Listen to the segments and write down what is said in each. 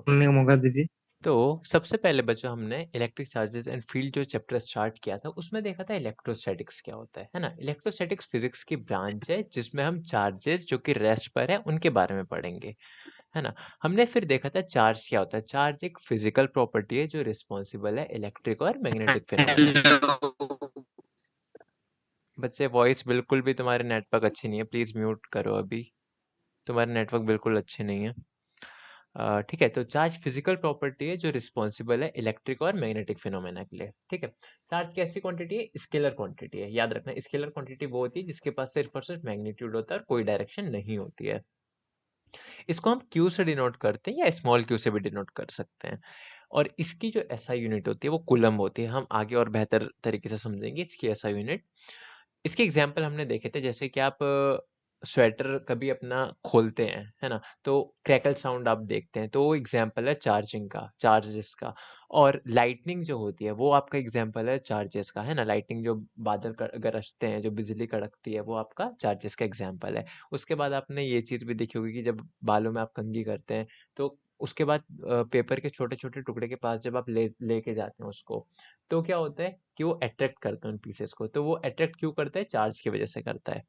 बोलने का मौका दीजिए। तो सबसे पहले बच्चों हमने इलेक्ट्रिक चार्जेस एंड फील्ड जो चैप्टर स्टार्ट किया था उसमें देखा था इलेक्ट्रोस्टैटिक्स क्या होता है ना। इलेक्ट्रोस्टैटिक्स फिजिक्स की ब्रांच है जिसमें हम चार्जेस जो कि रेस्ट पर है उनके बारे में पढ़ेंगे, है ना। हमने फिर देखा था चार्ज क्या होता है। चार्ज एक फिजिकल प्रॉपर्टी है जो रिस्पॉन्सिबल है इलेक्ट्रिक और मैग्नेटिक फिनोमेना। बच्चे वॉइस बिल्कुल भी तुम्हारे नेटवर्क अच्छी नहीं है, प्लीज म्यूट करो अभी। तुम्हारे नेटवर्क बिल्कुल अच्छे नहीं है। ठीक है, तो चार्ज फिजिकल प्रॉपर्टी है जो रिस्पॉन्सिबल है इलेक्ट्रिक और मैग्नेटिक फिनोमेना के लिए। ठीक है, चार्ज कैसी क्वांटिटी है? स्केलर क्वांटिटी है। याद रखना, स्केलर क्वांटिटी वो होती है जिसके पास सिर्फ और सिर्फ मैग्नीट्यूड होता है और कोई डायरेक्शन नहीं होती है। इसको हम क्यू से डिनोट करते हैं या स्मॉल क्यू से भी डिनोट कर सकते हैं। और इसकी जो एसआई यूनिट होती है वो कूलम होती है। हम आगे और बेहतर तरीके से समझेंगे इसकी एसआई यूनिट। इसके एग्जाम्पल हमने देखे थे, जैसे कि आप स्वेटर कभी अपना खोलते हैं, है ना, तो क्रैकल साउंड आप देखते हैं, तो वो एग्जाम्पल है चार्जिंग का, चार्जेस का। और लाइटनिंग जो होती है वो आपका एग्जाम्पल है चार्जेस का, है ना। लाइटनिंग जो बादल गरजते हैं, जो बिजली कड़कती है, वो आपका चार्जेस का एग्जाम्पल है। उसके बाद आपने ये चीज़ भी देखी होगी कि जब बालों में आप कंघी करते हैं तो उसके बाद पेपर के छोटे छोटे टुकड़े के पास जब आप लेके जाते हैं उसको, तो क्या होता है कि वो अट्रैक्ट करते हैं उन पीसेस को। तो वो अट्रैक्ट क्यों करता है? चार्ज की वजह से करता है।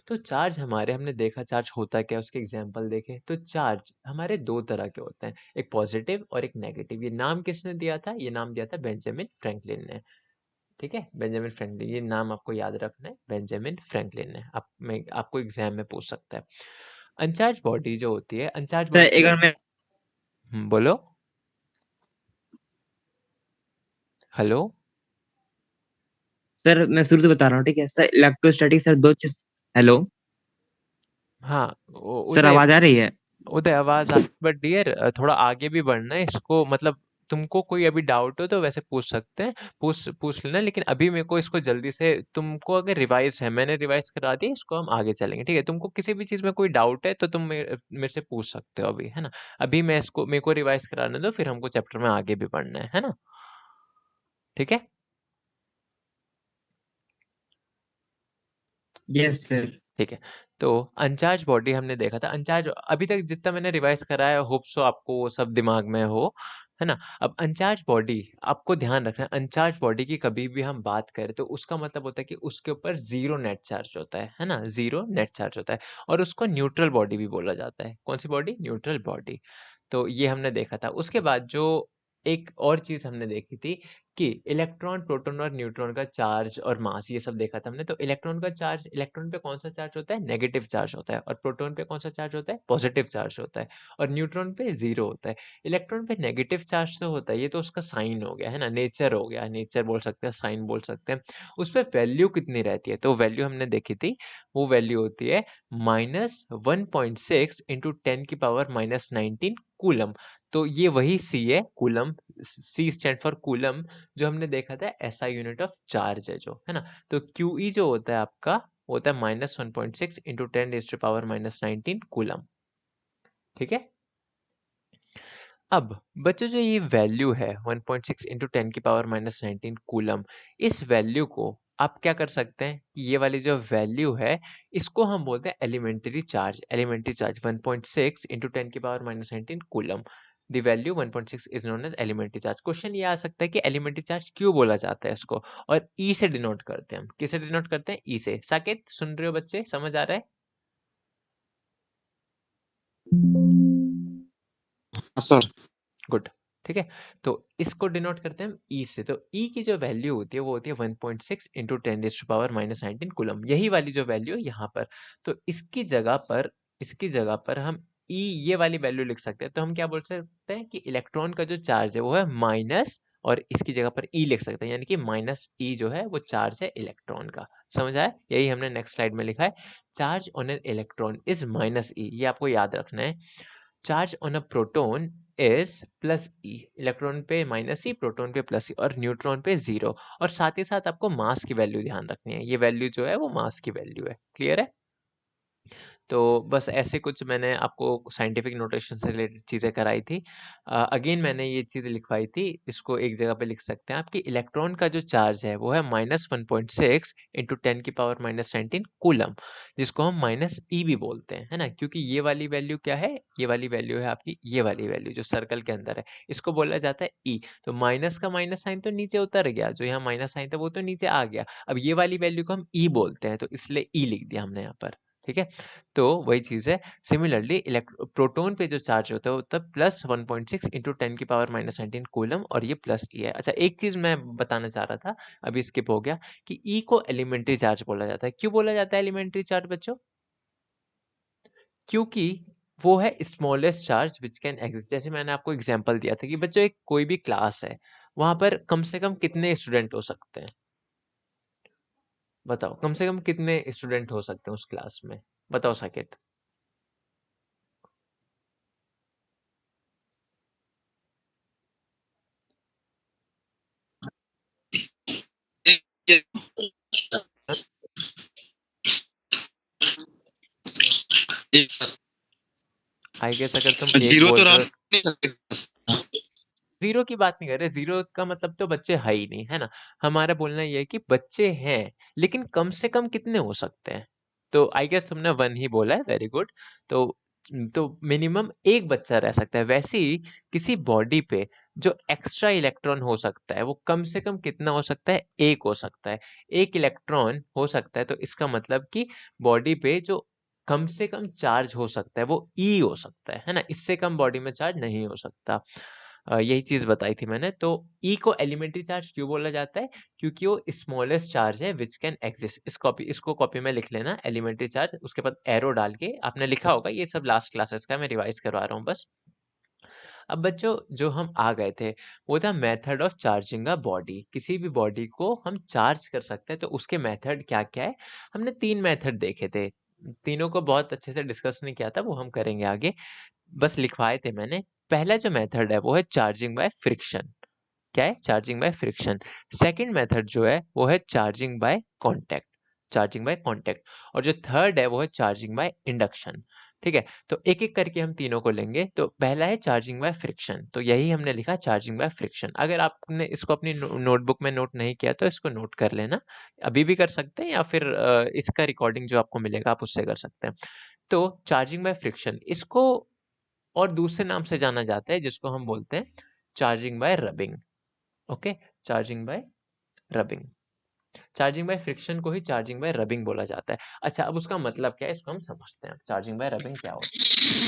तो चार्ज हमारे, हमने देखा चार्ज होता क्या है, उसके एग्जांपल देखे। तो चार्ज हमारे दो तरह के होते हैं, एक पॉजिटिव और एक नेगेटिव। ये नाम किसने दिया था? ये नाम दिया था बेंजामिन फ्रैंकलिन ने। ठीक है, बेंजामिन फ्रैंकलिन, ये नाम आपको याद रखना है, बेंजामिन फ्रैंकलिन ने। आपको एग्जाम में पूछ सकता है। अनचार्ज बॉडी जो होती है, अनचार्ज सर बॉडी एक के, बार मैं बोलो। हेलो। सर मैं शुरू से बता रहा हूँ, ठीक है सर। इलेक्ट्रोस्टैटिक सर दो चीज। हेलो हाँ, सर, उदय। आवाज आ रही है? उदय, आवाज आ, बट डियर थोड़ा आगे भी बढ़ना है इसको, मतलब तुमको कोई अभी डाउट हो तो वैसे पूछ सकते हैं, पूछ पूछ लेना। लेकिन अभी मेरे को इसको जल्दी से, तुमको अगर रिवाइज है, मैंने रिवाइज करा दिया, इसको हम आगे चलेंगे। ठीक है, तुमको किसी भी चीज में कोई डाउट है तो तुम मेरे से पूछ सकते हो अभी, है ना। अभी मैं इसको, मेरे को रिवाइज कराने दो, फिर हमको चैप्टर में आगे भी पढ़ना है ना। ठीक है। Yes sir. ठीक है, तो अनचार्ज बॉडी हमने देखा था। अनचार्ज अभी तक जितना मैंने रिवाइज कराया, होप सो आपको वो सब दिमाग में हो, है ना। अब अनचार्ज बॉडी, आपको ध्यान रखना है, अनचार्ज बॉडी की कभी भी हम बात करें तो उसका मतलब होता है कि उसके ऊपर जीरो नेट चार्ज होता है ना, जीरो नेट चार्ज होता है। और उसको न्यूट्रल बॉडी भी बोला जाता है। कौन सी बॉडी? Neutral body. तो ये हमने देखा था। उसके बाद जो एक और चीज हमने देखी थी कि इलेक्ट्रॉन, प्रोटॉन और न्यूट्रॉन का चार्ज और मास, ये सब देखा था हमने। तो इलेक्ट्रॉन का चार्ज, इलेक्ट्रॉन पे कौन सा चार्ज होता है? नेगेटिव चार्ज होता है। और प्रोटॉन पे कौन सा चार्ज होता है? पॉजिटिव चार्ज होता है। और न्यूट्रॉन पे जीरो होता है। इलेक्ट्रॉन पे नेगेटिव चार्ज तो होता है, ये तो उसका साइन हो गया, है ना, नेचर हो गया, नेचर बोल सकते हैं, साइन बोल सकते हैं। उस पर वैल्यू कितनी रहती है? तो वैल्यू हमने देखी थी, वो वैल्यू होती है -1.6 इंटू 10⁻⁻19 कूलम। तो ये वही सी है, coulomb. C stand for coulomb, जो हमने देखा था एसआई यूनिट ऑफ चार्ज है जो, है ना। तो क्यूई जो होता है आपका, वो होता है -1.6 इंटू 10⁻⁻19 कूलम। ठीक है। अब बच्चों, जो ये वैल्यू है 1.6 इंटू 10⁻⁻19 कूलम, इस वैल्यू को आप क्या कर सकते हैं? ये वाली जो वैल्यू है, इसको हम बोलते हैं elementary charge. Elementary charge 1.6 into 10⁻⁻19 coulomb. The value 1.6 is known as elementary charge. Question ये आ सकता है कि एलिमेंट्री चार्ज क्यों बोला जाता है इसको, और ई से डिनोट करते हैं हम। किसे डिनोट करते हैं? ई से। साकेत, सुन रहे हो बच्चे? समझ आ रहा है? Sir good. ठीक है, तो इसको डिनोट करते हैं हम ई से। तो ई की जो वैल्यू होती है वो होती है 1.6 इंटू 10⁻⁻19 कूलम, यही वाली जो वैल्यू है यहाँ पर। तो इसकी जगह पर हम ई, ये वाली वैल्यू लिख सकते हैं। तो हम क्या बोल सकते हैं कि इलेक्ट्रॉन का जो चार्ज है वो है माइनस, और इसकी जगह पर ई लिख सकते हैं, यानी कि माइनस ई जो है वो चार्ज है इलेक्ट्रॉन का। समझ आया? यही हमने नेक्स्ट स्लाइड में लिखा है, charge on an electron is minus E. ये आपको याद रखना है। Charge on a proton is plus E. Electron पे माइनस ई, प्रोटॉन पे प्लस ई, और न्यूट्रॉन पे जीरो। और साथ ही साथ आपको मास की वैल्यू ध्यान रखनी है। ये वैल्यू जो है वो मास की वैल्यू है। क्लियर है? तो बस ऐसे कुछ मैंने आपको साइंटिफिक नोटेशन से रिलेटेड चीज़ें कराई थी। अगेन मैंने ये चीज़ लिखवाई थी, इसको एक जगह पे लिख सकते हैं आप कि इलेक्ट्रॉन का जो चार्ज है वो है -1.6 इंटू 10⁻⁻19 कूलम, जिसको हम -e भी बोलते हैं, है ना? क्योंकि ये वाली वैल्यू क्या है? ये वाली वैल्यू है आपकी ये वाली वैल्यू जो सर्कल के अंदर है, इसको बोला जाता है e। तो माइनस का माइनस साइन तो नीचे उतर गया, जो यहाँ माइनस साइन था वो तो नीचे आ गया। अब ये वाली वैल्यू को हम e बोलते हैं, तो इसलिए e लिख दिया हमने यहाँ पर, ठीक है? तो वही चीज़ है। सिमिलरली प्रोटॉन पे जो चार्ज होता है वो होता है +1.6 इंटू 10⁻⁻19 कूलम, और ये प्लस ई है। अच्छा, एक चीज़ मैं बताना चाह रहा था, अभी स्किप हो गया, कि ई को एलिमेंट्री चार्ज बोला जाता है। क्यों बोला जाता है एलिमेंट्री चार्ज बच्चों? क्योंकि वो है smallest charge which can exist. जैसे मैंने आपको एग्जांपल दिया था कि बच्चों एक कोई भी क्लास है, वहां पर कम से कम कितने स्टूडेंट हो सकते हैं? बताओ, कम से कम कितने स्टूडेंट हो सकते हैं उस क्लास में? बताओ साकेत। आई गेस अगर तुम एक जीरो तो बोल रह रहे हो, नहीं सकते। जीरो की बात नहीं कर रहे, जीरो का मतलब तो बच्चे है ही नहीं, है ना? हमारा बोलना ये है कि बच्चे हैं, लेकिन कम से कम कितने हो सकते हैं? तो आई गेस तुमने वन ही बोला है, वेरी गुड। तो मिनिमम एक बच्चा रह सकता है। वैसे ही किसी बॉडी पे जो एक्स्ट्रा इलेक्ट्रॉन हो सकता है वो कम से कम कितना हो सकता है? एक हो सकता है। एक इलेक्ट्रॉन हो सकता है, तो इसका मतलब कि बॉडी पे जो कम से कम चार्ज हो सकता है वो ई हो सकता है ना? इससे कम बॉडी में चार्ज नहीं हो सकता। यही चीज़ बताई थी मैंने। तो ई को एलिमेंट्री चार्ज क्यों बोला जाता है? क्योंकि वो स्मॉलेस्ट चार्ज है विच कैन एग्जिस्ट। इसको कॉपी में लिख लेना, एलिमेंट्री चार्ज, उसके बाद एरो डाल के। आपने लिखा होगा, ये सब लास्ट क्लासेस का मैं रिवाइज करवा रहा हूँ बस। अब बच्चों, जो हम आ गए थे वो था method of charging a body. किसी भी बॉडी को हम चार्ज कर सकते हैं, तो उसके मेथड क्या क्या है? हमने 3 मेथड देखे थे। तीनों को बहुत अच्छे से डिस्कस नहीं किया था, वो हम करेंगे आगे। बस लिखवाए थे मैंने। पहला जो मेथड है वो है चार्जिंग बाय फ्रिक्शन। क्या है? Charging by friction. Second method जो है वो है charging by contact. Charging by contact. और जो थर्ड है वो है चार्जिंग बाय इंडक्शन। ठीक है? तो एक एक करके हम तीनों को लेंगे। तो पहला है चार्जिंग बाय फ्रिक्शन, तो यही हमने लिखा, चार्जिंग बाय फ्रिक्शन। अगर आपने इसको अपनी नोटबुक में नोट नहीं किया तो इसको नोट कर लेना। अभी भी कर सकते हैं, या फिर इसका रिकॉर्डिंग जो आपको मिलेगा आप उससे कर सकते हैं। तो चार्जिंग बाय फ्रिक्शन, इसको और दूसरे नाम से जाना जाता है जिसको हम बोलते हैं charging by rubbing. Okay, charging by rubbing. Charging by friction को ही चार्जिंग बाय रबिंग बोला जाता है। अच्छा, अब उसका मतलब क्या है इसको हम समझते हैं। चार्जिंग बाय रबिंग क्या होता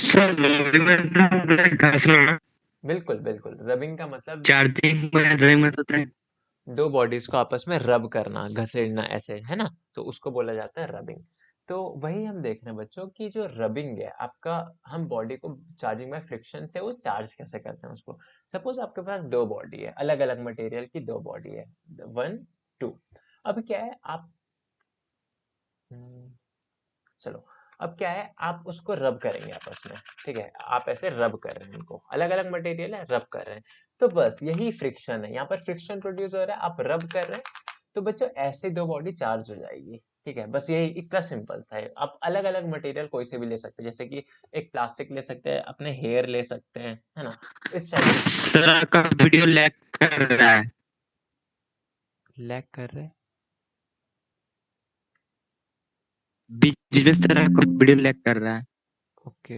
सर घसना, है? बिल्कुल बिल्कुल, रबिंग का मतलब चार्जिंग में ड्राइंग में होता है। दो बॉडीज को आपस में रब करना, घसेड़ना, ऐसे, है ना? तो उसको बोला जाता है रबिंग। तो वही हम देख रहे हैं बच्चों की जो रबिंग है आपका, हम बॉडी को चार्जिंग बाय फ्रिक्शन से वो चार्ज कैसे करते हैं उसको। सपोज आपके पास दो बॉडी है, अलग अलग मटेरियल की दो बॉडी है, वन टू। अब क्या है, आप चलो, अब क्या है, आप उसको रब करेंगे आपस में। ठीक है, आप ऐसे रब कर रहे हैं, उनको अलग अलग मटेरियल है, रब कर रहे हैं। तो बस यही फ्रिक्शन है, यहाँ पर फ्रिक्शन प्रोड्यूस हो रहा है, आप रब कर रहे हैं। तो बच्चों ऐसे दो बॉडी चार्ज हो जाएगी। ठीक है, बस यही इतना सिंपल था। आप अलग अलग मटेरियल कोई से भी ले सकते हैं, जैसे कि एक प्लास्टिक ले सकते हैं, अपने हेयर ले सकते हैं, है ना? इस टाइप की चीज। सर आपका वीडियो लैग कर रहा है। लैग कर रहे हैं? बीच में सर आपका वीडियो लैग कर रहा है। ओके,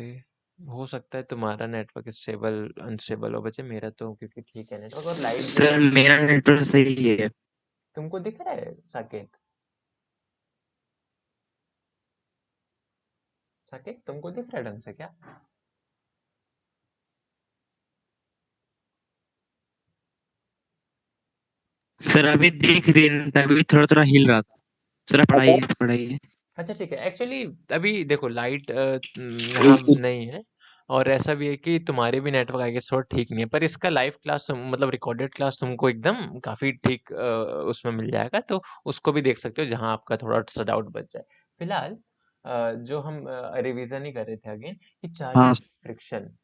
हो सकता है तुम्हारा नेटवर्क स्टेबल अनस्टेबल हो बच्चे, मेरा तो क्योंकि ठीक है नेटवर्क। और लाइट जो सर मेरा नेटवर्क सही है। तुमको दिख रहा है साकेत? साकेत तुमको दिख रहा है ढंग से क्या? सर अभी देख रही है, तभी थोड़ा थोड़ा हिल रहा था। सर आप पढ़ाइए पढ़ाइए। अच्छा ठीक है, एक्चुअली अभी देखो लाइट यहाँ नहीं है। और ऐसा भी है कि तुम्हारे भी नेटवर्क आई गेस थोड़ा ठीक नहीं है, पर इसका लाइव क्लास मतलब रिकॉर्डेड क्लास तुमको एकदम काफी ठीक उसमें मिल जाएगा, तो उसको भी देख सकते हो जहाँ आपका थोड़ा सा डाउट बच जाए। फिलहाल जो हम रिवीजन ही कर रहे थे अगेन, कि हाँ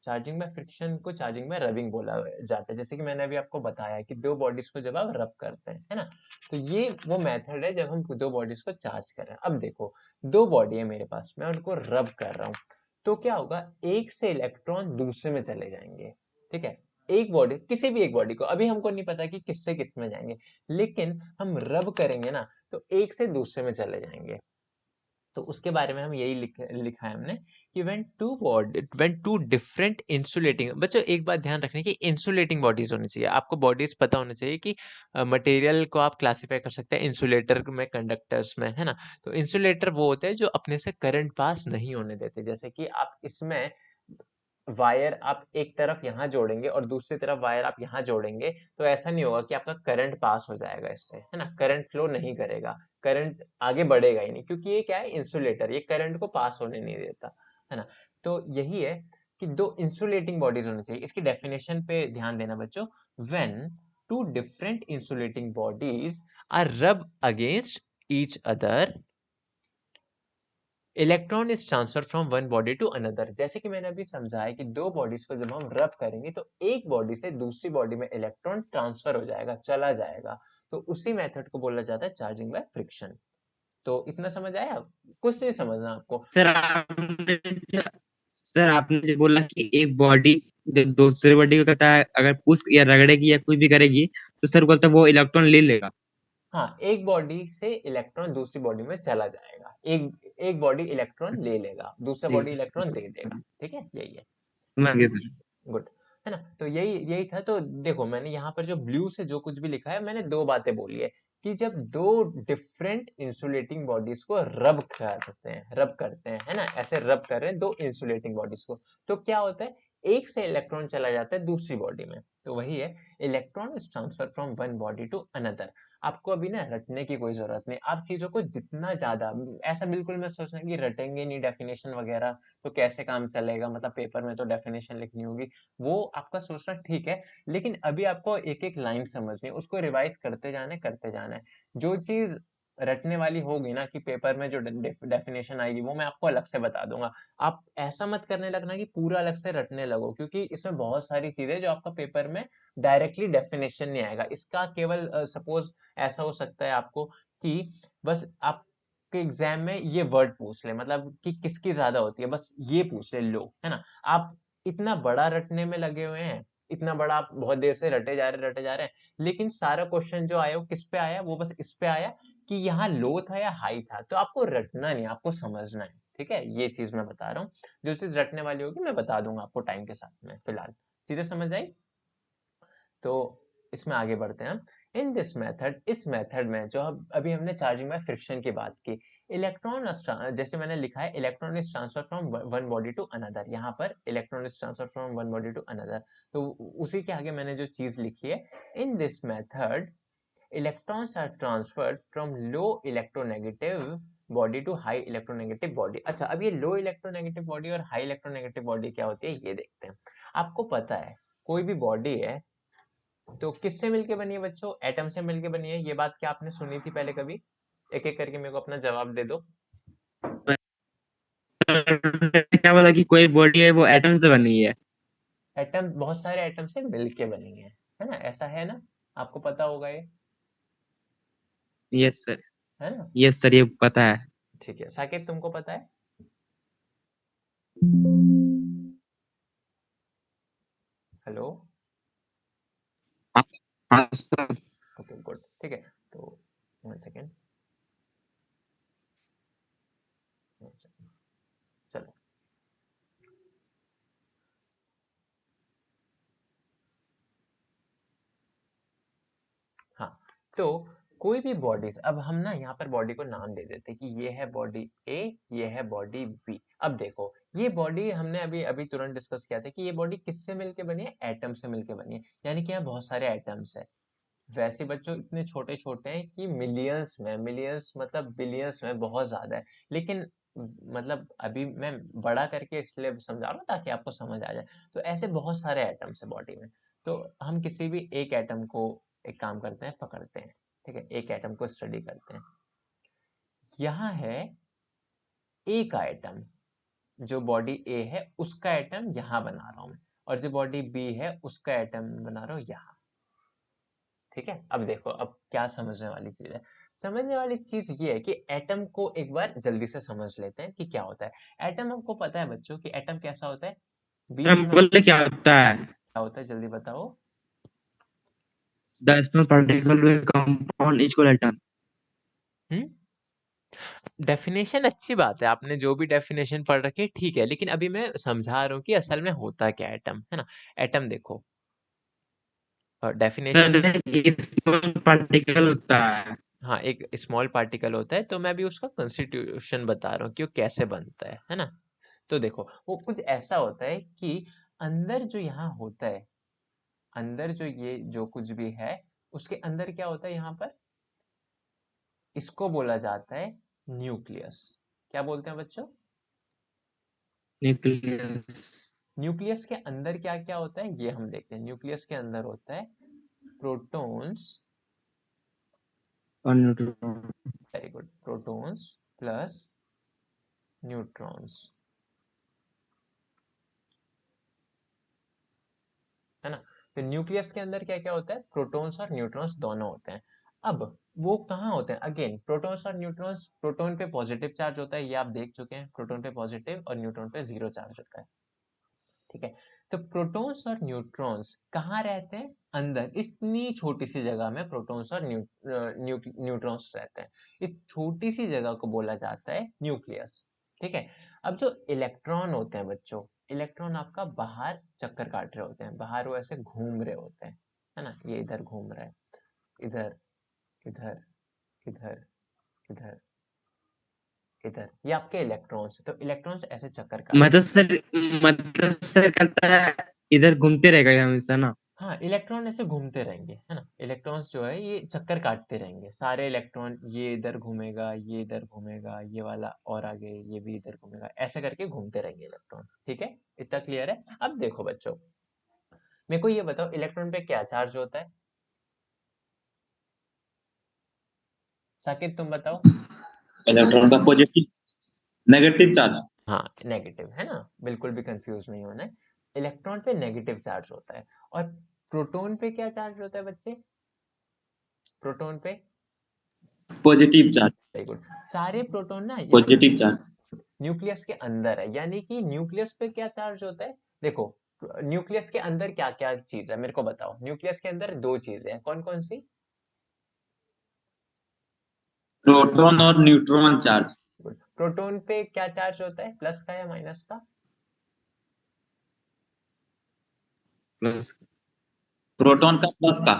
चार्जिंग बाय फ्रिक्शन को चार्जिंग बाय रबिंग बोला जाता है। जैसे कि मैंने अभी आपको बताया कि दो बॉडीज को जब आप रब करते हैं, है ना, तो ये वो मेथड है जब हम दो बॉडीज को चार्ज कर रहे हैं। अब देखो, दो बॉडी है मेरे पास, मैं उनको रब कर रहा हूँ, तो क्या होगा, एक से इलेक्ट्रॉन दूसरे में चले जाएंगे। ठीक है, एक बॉडी, किसी भी एक बॉडी को, अभी हमको नहीं पता कि किससे किस में जाएंगे, लेकिन हम रब करेंगे ना, तो एक से दूसरे में चले जाएंगे। तो उसके बारे में हम यही लिखा है हमने कि व्हेन टू डिफरेंट इंसुलेटिंग, बच्चों एक बात ध्यान रखने की, इंसुलेटिंग बॉडीज होनी चाहिए, आपको बॉडीज पता होनी चाहिए कि मटेरियल को आप क्लासिफाई कर सकते हैं इंसुलेटर में, कंडक्टर्स में, है ना। तो इंसुलेटर वो होते हैं जो अपने से करंट पास नहीं होने देते। जैसे कि आप इसमें वायर आप एक तरफ यहाँ जोड़ेंगे और दूसरी तरफ वायर आप यहाँ जोड़ेंगे, तो ऐसा नहीं होगा कि आपका करंट पास हो जाएगा इससे, है ना, करंट फ्लो नहीं करेगा, करंट आगे बढ़ेगा ही नहीं, क्योंकि ये क्या है, इंसुलेटर, ये करंट को पास होने नहीं देता, है ना। तो यही है कि दो इंसुलेटिंग बॉडीज होनी चाहिए। इसकी डेफिनेशन पे ध्यान देना बच्चों, when two different insulating bodies are rub against each other, electron is transfer from one body to another. जैसे कि मैंने अभी समझाया कि दो बॉडीज को जब हम रब करेंगे तो एक बॉडी से दूसरी बॉडी में इलेक्ट्रॉन ट्रांसफर हो जाएगा, चला जाएगा, तो उसी मेथड को बोला जाता है चार्जिंग बाय फ्रिक्शन। तो इतना समझ आया, कुछ नहीं समझना आपको। सर आपने सर आपने जो बोला कि एक बॉडी जब दूसरे बॉडी को कहता है अगर पुश या रगड़ेगी या कुछ भी करेगी तो सर बोलता है वो इलेक्ट्रॉन ले लेगा। हाँ, एक बॉडी से इलेक्ट्रॉन दूसरी बॉडी में चला जाएगा, एक बॉडी इलेक्ट्रॉन अच्छा, ले लेगा, दूसरा बॉडी ठीक इलेक्ट्रॉन दे देगा। ठीक है, यही है। समझ गया सर। गुड, है ना। तो यही यही था। तो देखो, मैंने यहाँ पर जो ब्लू से जो कुछ भी लिखा है, मैंने दो बातें बोली है कि जब दो डिफरेंट इंसुलेटिंग बॉडीज को रब करते हैं, है ना, ऐसे रब कर रहे हैं दो इंसुलेटिंग बॉडीज को, तो क्या होता है, एक से इलेक्ट्रॉन चला जाता है दूसरी बॉडी में। तो वही है, electron is transfer from one body to another. आपको अभी ना रटने की कोई जरूरत नहीं, आप चीजों को जितना ज्यादा, ऐसा बिल्कुल मत सोचना कि रटेंगे नहीं डेफिनेशन वगैरह तो कैसे काम चलेगा, मतलब पेपर में तो डेफिनेशन लिखनी होगी, वो आपका सोचना ठीक है, लेकिन अभी आपको एक एक लाइन समझनी है, उसको रिवाइज करते जाना है। जो चीज रटने वाली होगी ना, कि पेपर में जो डेफिनेशन आएगी वो मैं आपको अलग से बता दूंगा। आप ऐसा मत करने लगना कि पूरा अलग से रटने लगो, क्योंकि इसमें बहुत सारी चीजें जो आपका पेपर में डायरेक्टली डेफिनेशन नहीं आएगा। इसका केवल सपोज ऐसा हो सकता है आपको कि बस आप के एग्जाम में ये वर्ड पूछ ले, मतलब कि किसकी ज्यादा होती है, बस ये पूछ ले, लो, है ना। आप इतना बड़ा रटने में लगे हुए हैं, इतना बड़ा आप बहुत देर से रटे जा रहे हैं, लेकिन सारा क्वेश्चन जो आया वो किस पे आया, वो बस इस पे आया कि यहाँ लो था या हाई था। तो आपको रटना नहीं, आपको समझना है। ठीक है, ये चीज मैं बता रहा हूँ। जो चीज रटने वाली होगी मैं बता दूंगा आपको टाइम के साथ में। फिलहाल चीजें समझ आई, तो इसमें आगे बढ़ते हैं हम। इन दिस मेथड, इस मेथड में जो अभी हमने चार्जिंग बाय फ्रिक्शन की बात की, इलेक्ट्रॉन, जैसे मैंने लिखा है, electron is transfer from one body to another, यहाँ पर electron is transfer from one body to another. तो उसी के आगे मैंने जो चीज लिखी है, in this method electrons are transferred from low electronegative body to high electronegative body. अच्छा, अब ये लो इलेक्ट्रोनेगेटिव बॉडी और हाई इलेक्ट्रोनेगेटिव बॉडी क्या होती है, ये देखते हैं। आपको पता है, कोई भी बॉडी है तो किससे मिलके बनी है बच्चों, एटम से मिलके बनी है। ये बात क्या आपने सुनी थी पहले कभी? एक एक करके मेरे को अपना जवाब दे दो। क्या बोला कि कोई बॉडी है वो एटम से बनी है। एटम, बहुत सारे एटम से मिलके बनी है ना, ऐसा है ना, आपको पता होगा ये, यस सर। है ना। यस सर, ये पता है। ठीक है, साकिब तुमको पता है? हेलो। हाँ हाँ सर। ओके, गुड, ठीक है। तो 1 सेकेंड, चलो। हाँ, तो कोई भी बॉडीज, अब हम ना यहाँ पर बॉडी को नाम दे देते हैं कि ये है बॉडी ए, ये है बॉडी बी। अब देखो, ये बॉडी हमने अभी अभी तुरंत डिस्कस किया था कि ये बॉडी किससे मिलके बनी है, एटम से मिलके बनी है, यानी कि यहाँ बहुत सारे एटम्स है। वैसे बच्चों इतने छोटे छोटे हैं कि मिलियंस में, मिलियंस मतलब बिलियंस में, बहुत ज्यादा है, लेकिन मतलब अभी मैं बड़ा करके इसलिए समझा रहा हूँ ताकि आपको समझ आ जाए। तो ऐसे बहुत सारे एटम्स है बॉडी में, तो हम किसी भी एक एटम को एक काम करते हैं, पकड़ते हैं। ठीक है, एक एटम को स्टडी करते हैं। यहाँ है ए का एटम, जो बॉडी ए है उसका एटम यहाँ बना रहा हूं मैं, और जो बॉडी बी है उसका एटम बना रहा हूं यहाँ। ठीक है, अब देखो अब क्या समझने वाली चीज है। समझने वाली चीज ये है कि एटम को एक बार जल्दी से समझ लेते हैं कि क्या होता है एटम। हमको पता है बच्चों कि एटम कैसा होता है, बीच हम में बोले क्या होता है? क्या होता है, जल्दी बताओ। The small particle will compound equal atom. Definition अच्छी बात है, आपने जो भी डेफिनेशन पढ़ रखी है ठीक है, लेकिन अभी मैं समझा रहा हूँ कि असल में होता क्या एटम, है ना। एटम देखो, डेफिनेशन, सर एक स्मॉल पार्टिकल होता है। हाँ एक स्मॉल पार्टिकल होता है, तो मैं भी उसका कंस्टिट्यूशन बता रहा हूँ कि वो कैसे बनता है ना। तो देखो वो कुछ ऐसा होता है कि अंदर जो यहाँ होता है, अंदर जो ये जो कुछ भी है उसके अंदर क्या होता है यहाँ पर, इसको बोला जाता है न्यूक्लियस। क्या बोलते हैं बच्चों, न्यूक्लियस न्यूक्लियस के अंदर क्या क्या होता है ये हम देखते हैं। न्यूक्लियस के अंदर होता है प्रोटॉन्स, और neutron. Very good, protons plus neutrons, है ना। तो न्यूक्लियस के अंदर क्या क्या होता है, प्रोटॉन्स और न्यूट्रॉन्स दोनों होते हैं। अब वो कहाँ होते हैं, अगेन प्रोटॉन्स और न्यूट्रॉन्स, प्रोटॉन पे पॉजिटिव चार्ज होता है, ये आप देख चुके हैं, प्रोटॉन पे पॉजिटिव और न्यूट्रॉन पे जीरो चार्ज होता है। ठीक है, तो प्रोटॉन्स और न्यूट्रॉन्स कहाँ रहते हैं, अंदर, इतनी छोटी सी जगह में प्रोटॉन्स और न्यूट्रॉन्स रहते हैं। इस छोटी सी जगह को बोला जाता है न्यूक्लियस। ठीक है, अब जो इलेक्ट्रॉन होते हैं बच्चों, इलेक्ट्रॉन आपका बाहर चक्कर काट रहे होते हैं, बाहर वो ऐसे घूम रहे होते हैं, है ना, ये इधर घूम रहा है, इधर, इधर, इधर, इधर, इधर, ये आपके इलेक्ट्रॉन्स। तो इलेक्ट्रॉन्स ऐसे चक्कर काट, मतलब सर कहता है इधर घूमते रहेगा ये हमेशा ना। हाँ इलेक्ट्रॉन ऐसे घूमते रहेंगे, है ना। इलेक्ट्रॉन्स जो है ये चक्कर काटते रहेंगे, सारे इलेक्ट्रॉन, ये इधर घूमेगा, ये इधर घूमेगा, ये वाला और आगे, ये भी इधर घूमेगा, ऐसे करके घूमते रहेंगे इलेक्ट्रॉन। ठीक है, इतना क्लियर है। अब देखो बच्चों, मेरे को ये बताओ इलेक्ट्रॉन पे क्या चार्ज होता है, साकिब तुम बताओ। इलेक्ट्रॉन का पॉजिटिव नेगेटिव चार्ज। हाँ नेगेटिव, है ना, बिल्कुल भी कंफ्यूज नहीं होना है। इलेक्ट्रॉन पे नेगेटिव चार्ज होता है, और प्रोटॉन पे क्या चार्ज होता है बच्चे, प्रोटॉन पे, पॉजिटिव चार्ज। वेरी गुड, सारे प्रोटॉन ना ये पॉजिटिव चार्ज। न्यूक्लियस के अंदर है, यानी कि न्यूक्लियस पे क्या चार्ज होता है, देखो न्यूक्लियस के अंदर क्या क्या चीज है मेरे को बताओ। न्यूक्लियस के अंदर दो चीजें हैं, कौन कौन सी, प्रोटॉन और न्यूट्रॉन चार्ज। प्रोटॉन पे क्या चार्ज होता है, प्लस का या माइनस का, प्लस। प्रोटॉन का प्लस का,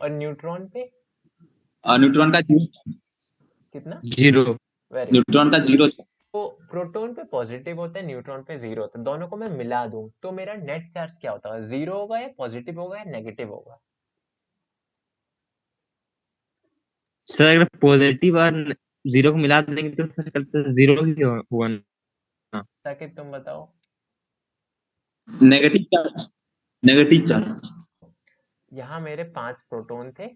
और न्यूट्रॉन पे और न्यूट्रॉन का जीरो। कितना, जीरो। Very good. न्यूट्रॉन का जीरो। तो प्रोटॉन पे पॉजिटिव होता है, न्यूट्रॉन पे जीरो होता है, दोनों को मैं मिला दूं तो मेरा नेट चार्ज क्या होता है, जीरो होगा या पॉजिटिव होगा या नेगेटिव होगा, सर अगर पॉजिटिव और जीरो को मिला देंगे तो सर कल तो जीरो ही हुआ ना। ताकि तुम बताओ। Negative charge. Negative charge. यहाँ मेरे 5 प्रोटॉन थे,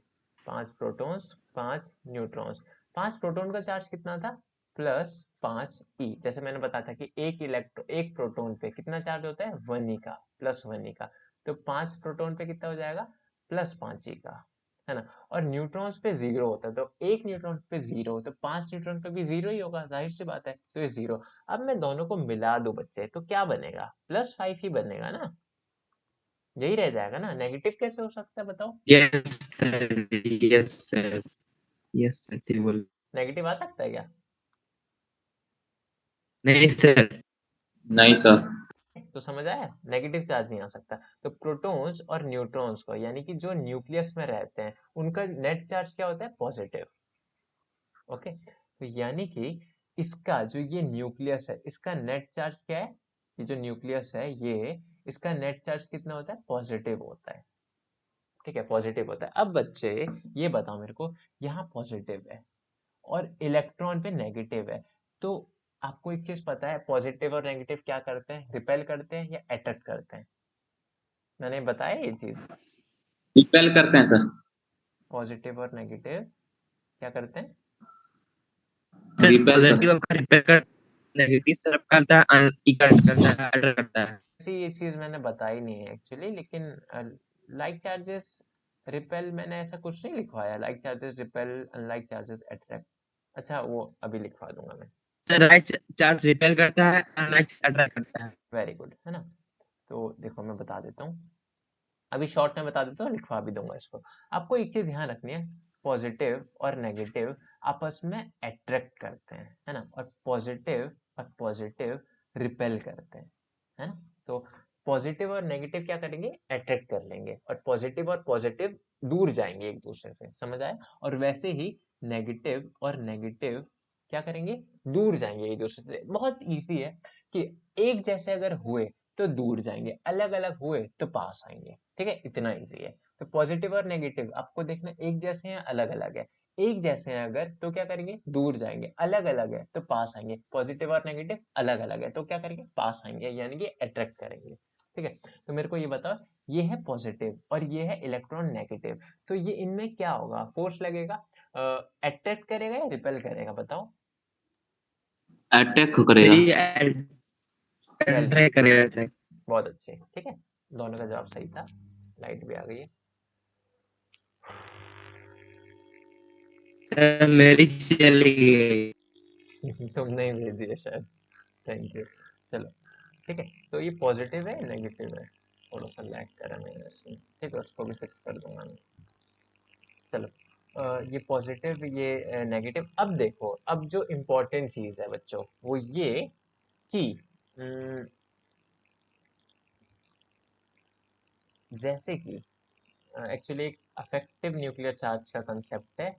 5 प्रोटॉन्स 5 न्यूट्रॉन्स। 5 प्रोटॉन का चार्ज कितना था, प्लस 5 ई। जैसे मैंने बताया था कि एक प्रोटॉन पे कितना चार्ज होता है, 1 ई का, प्लस 1 ई का। तो 5 प्रोटॉन पे कितना हो जाएगा, प्लस 5 ई का, है ना। और न्यूट्रॉन्स पे जीरो होता है, तो एक न्यूट्रॉन पे जीरो, तो 5 न्यूट्रॉन पे भी जीरो ही होगा, जाहिर सी बात है, तो ये जीरो। अब मैं दोनों को मिला दूं बच्चे, तो क्या बनेगा, +5 ही बनेगा ना, यही रह जाएगा ना, नेगेटिव कैसे हो सकता है बताओ, yes sir, yes sir, yes sir, ठीक बोल। नेगेटिव आ सकता है क्या, नहीं सर। नहीं सर। तो समझ आया, नेगेटिव चार्ज नहीं आ सकता। तो प्रोटॉन्स और न्यूट्रॉन्स को, यानी कि जो न्यूक्लियस में रहते हैं, उनका नेट चार्ज क्या होता है, पॉजिटिव। ओके, तो यानी कि इसका जो ये न्यूक्लियस है, इसका नेट चार्ज क्या है, ये जो न्यूक्लियस है ये, इसका नेट चार्ज कितना होता है, पॉजिटिव होता है। ठीक है, पॉजिटिव होता है। अब बच्चे ये बताओ मेरे को, यहाँ पॉजिटिव है और इलेक्ट्रॉन पे नेगेटिव है, तो आपको एक चीज पता है, पॉजिटिव और नेगेटिव क्या करते हैं, रिपेल करते हैं या अट्रैक्ट करते हैं, मैंने बताया ये चीज, रिपेल करते हैं सर। पॉजिटिव और नेगेटिव क्या करते हैं, सर रिपेल पॉजिटिव करते आपका रिपेयर कर नेगेटिव तरफ करता है, इकट्ठ करता है, अट्रैक्ट करता है। ऐसी ये चीज मैंने बताई नहीं है एक्चुअली, लेकिन लाइक चार्जेस रिपेल मैंने ऐसा कुछ नहीं लिखवाया। Like charges repel, unlike charges attract. अच्छा, वो अभी लिखवा दूंगा मैं। सर राइट चार्ज रिपेल करता है, अनलाइक अट्रैक्ट करता है। वेरी गुड, है ना। तो देखो मैं बता देता हूँ, अभी शॉर्ट में बता देता हूँ, लिखवा भी दूंगा इसको। आपको एक चीज ध्यान रखनी है, पॉजिटिव और नेगेटिव आपस में अट्रैक्ट करते हैं, है ना, और पॉजिटिव रिपेल करते हैं, है ना। तो पॉजिटिव और नेगेटिव क्या करेंगे, अट्रैक्ट कर लेंगे, और पॉजिटिव दूर जाएंगे एक दूसरे से, समझ आया। और वैसे ही नेगेटिव और नेगेटिव क्या करेंगे, दूर जाएंगे एक दूसरे से। बहुत इजी है कि एक जैसे अगर हुए तो दूर जाएंगे, अलग अलग हुए तो पास आएंगे, ठीक है, इतना इजी है। तो पॉजिटिव और नेगेटिव आपको देखना एक जैसे हैं, अलग अलग है। एक जैसे हैं अगर तो क्या करेंगे, दूर जाएंगे, अलग अलग है तो पास आएंगे। पॉजिटिव और नेगेटिव अलग अलग है तो क्या करेंगे, पास आएंगे, यानी कि अट्रैक्ट करेंगे, ठीक है। तो मेरे को ये बताओ, ये है पॉजिटिव और ये है इलेक्ट्रॉन नेगेटिव, तो ये इनमें क्या होगा, फोर्स लगेगा, अट्रैक्ट करेगा या रिपेल करेगा, बताओ। अटैक तो करेगा। ये वेल, अट्रैक्ट करेगा। बहुत अच्छे, ठीक है, दोनों का जवाब सही था। लाइट भी आ गई है। सर मेरी चली गई। तुमने ही भेज दिया शायद, थैंक यू। चलो ठीक है, तो ये पॉजिटिव है नेगेटिव है, थोड़ा सा लैग कर रहा है मेरे इसमें, ठीक है, उसको भी फिक्स कर दूंगा मैं। चलो ये पॉजिटिव, ये नेगेटिव। अब देखो, अब जो इम्पोर्टेंट चीज़ है बच्चों वो ये कि जैसे कि एक्चुअली एक अफेक्टिव न्यूक्लियर चार्ज का कंसेप्ट है,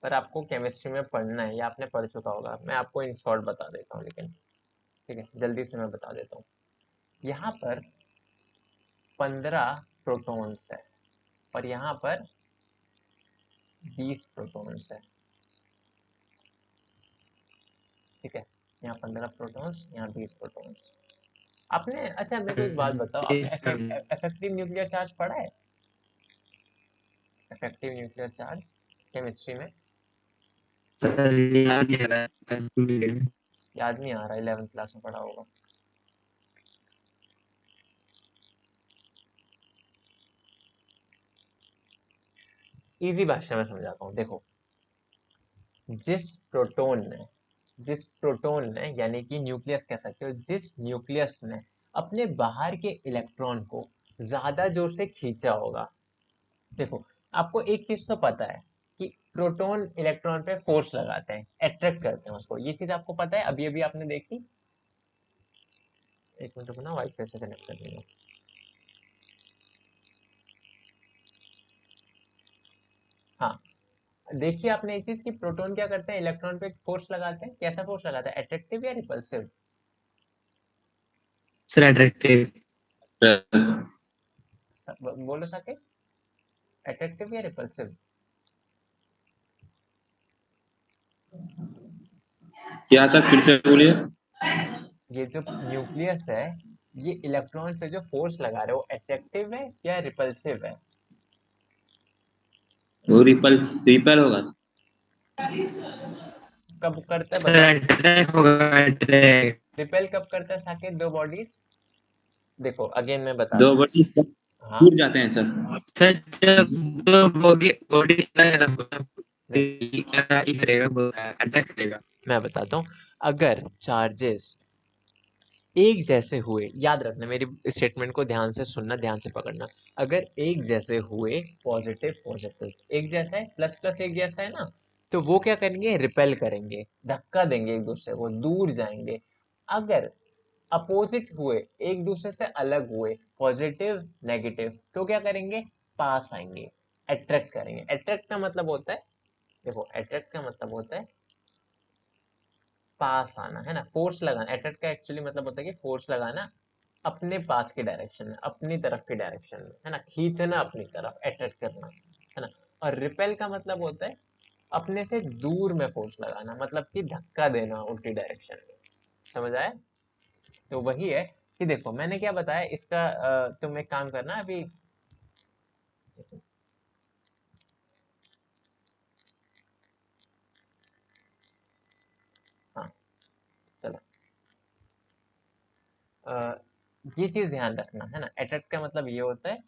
पर आपको केमिस्ट्री में पढ़ना है या आपने पढ़ चुका होगा, मैं आपको इन शॉर्ट बता देता हूँ, लेकिन ठीक है, जल्दी से मैं बता देता हूँ। यहाँ पर 15 प्रोटॉन्स है और यहाँ पर 20 प्रोटॉन्स है, ठीक है। यहाँ 15 प्रोटॉन्स, यहाँ 20 प्रोटॉन्स। आपने, अच्छा मेरे को एक बात बताओ, आपने इफेक्टिव न्यूक्लियर चार्ज पढ़ा है, इफेक्टिव न्यूक्लियर चार्ज केमिस्ट्री में? सर याद नहीं आ रहा है, भूल गए। याद नहीं आ रहा, 11th क्लास में पढ़ा होगा। इजी भाषा में समझाता हूँ, देखो, जिस प्रोटोन ने यानी कि न्यूक्लियस कह सकते हो, जिस न्यूक्लियस ने अपने बाहर के इलेक्ट्रॉन को ज्यादा जोर से खींचा होगा। देखो, आपको एक चीज तो पता है कि प्रोटॉन इलेक्ट्रॉन पे फोर्स लगाते हैं, अट्रैक्ट करते हैं उसको, ये चीज आपको पता है, अभी अभी आपने देखी। एक मिनट रुको ना, वाईफाई से कनेक्ट कर दूंगा। हाँ, देखिए आपने एक चीज कि प्रोटॉन क्या करते हैं, इलेक्ट्रॉन पे फोर्स लगाते हैं, कैसा फोर्स लगाता है, अट्रैक्टिव या रिपल्सिव? Sir attractive. बोलो सके, अट्रैक्टिव या रिपल्सिव? क्या सर, फिर से बोलिए। ये जो न्यूक्लियस है, ये इलेक्ट्रॉन पे जो फोर्स लगा रहे हो, अट्रैक्टिव है या रिपल्सिव है? वो रिपल होगा। कब करता है सर बताओ, अट्रैक्ट होगा, अट्रैक्ट। रिपेल कब करता है साकेत, दो बॉडीज? देखो अगेन मैं बता दो दूं। बॉडी हाँ, टूट जाते हैं सर। सर जब दो बॉडी बॉडी नहीं, करेगा, अटैक करेगा। मैं बताता हूँ, अगर चार्जेस एक जैसे हुए, याद रखना मेरी स्टेटमेंट को ध्यान से सुनना, ध्यान से पकड़ना। अगर एक जैसे हुए, पॉजिटिव पॉजिटिव एक जैसा है, प्लस प्लस एक जैसा है ना, तो वो क्या करेंगे, रिपेल करेंगे, धक्का देंगे एक दूसरे को, दूर जाएंगे। अगर अपोजिट हुए, एक दूसरे से अलग हुए, पॉजिटिव नेगेटिव, तो क्या करेंगे, पास आएंगे, अट्रैक्ट करेंगे। अट्रैक्ट का मतलब होता है, देखो अट्रैक्ट का मतलब होता है पास आना, है ना, फोर्स लगाना। अट्रैक्ट का एक्चुअली मतलब होता है कि फोर्स लगाना अपने पास की डायरेक्शन में, अपनी तरफ की डायरेक्शन में, है ना, खींचना अपनी तरफ, अट्रैक्ट करना, है ना। और रिपेल का मतलब होता है अपने से दूर में फोर्स लगाना, मतलब कि धक्का देना उल्टी डायरेक्शन में, समझ आया। तो वही है कि देखो मैंने क्या बताया इसका, तुम एक काम करना अभी, हाँ चलो, ये चीज ध्यान रखना है ना, अट्रैक्ट का मतलब ये होता है,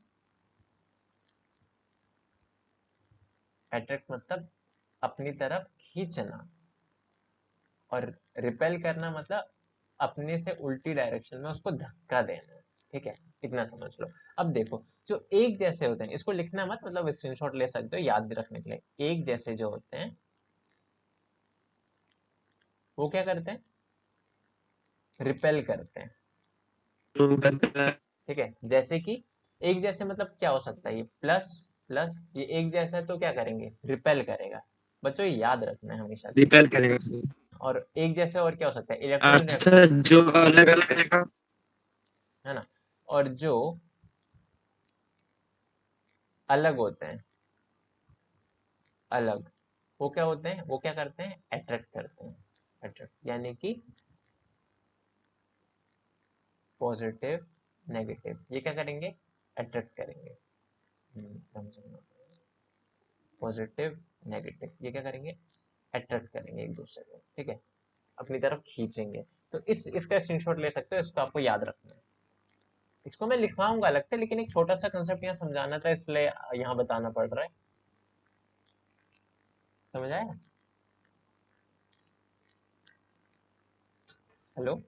अट्रैक्ट मतलब अपनी तरफ खींचना, और रिपेल करना मतलब अपने से उल्टी डायरेक्शन में उसको धक्का देना। ठीक है, इतना समझ लो। अब देखो, जो एक जैसे होते हैं, इसको लिखना मत, मतलब स्क्रीनशॉट ले सकते हो याद भी रखने के लिए। एक जैसे जो होते हैं वो क्या करते हैं, रिपेल करते हैं। ठीक है, जैसे कि एक जैसे मतलब क्या हो सकता है, ये प्लस प्लस, ये एक जैसा है तो क्या करेंगे, रिपेल करेगा। बच्चों ये याद रखना है हमेशा से। रिपेल करेगा सर। और एक जैसे और क्या हो सकता है, इलेक्ट्रॉन, सर जो अलग अलग रहेगा, है ना, और जो अलग होते हैं, अलग, वो क्या होते हैं, वो क्या करते हैं, अट्रैक्ट करते हैं। अट्रैक्ट यानी कि पॉजिटिव नेगेटिव, ये क्या करेंगे, अट्रैक्ट करेंगे। पॉजिटिव नेगेटिव ये क्या करेंगे, अट्रैक्ट करेंगे एक दूसरे को। ठीक है, अपनी तरफ खींचेंगे। तो इसका स्क्रीनशॉट ले सकते हो, इसको आपको याद रखना है। इसको मैं लिखवाऊंगा अलग से, लेकिन एक छोटा सा कंसेप्ट यहाँ समझाना था, इसलिए यहाँ बताना पड़ रहा है। समझ आया? हेलो,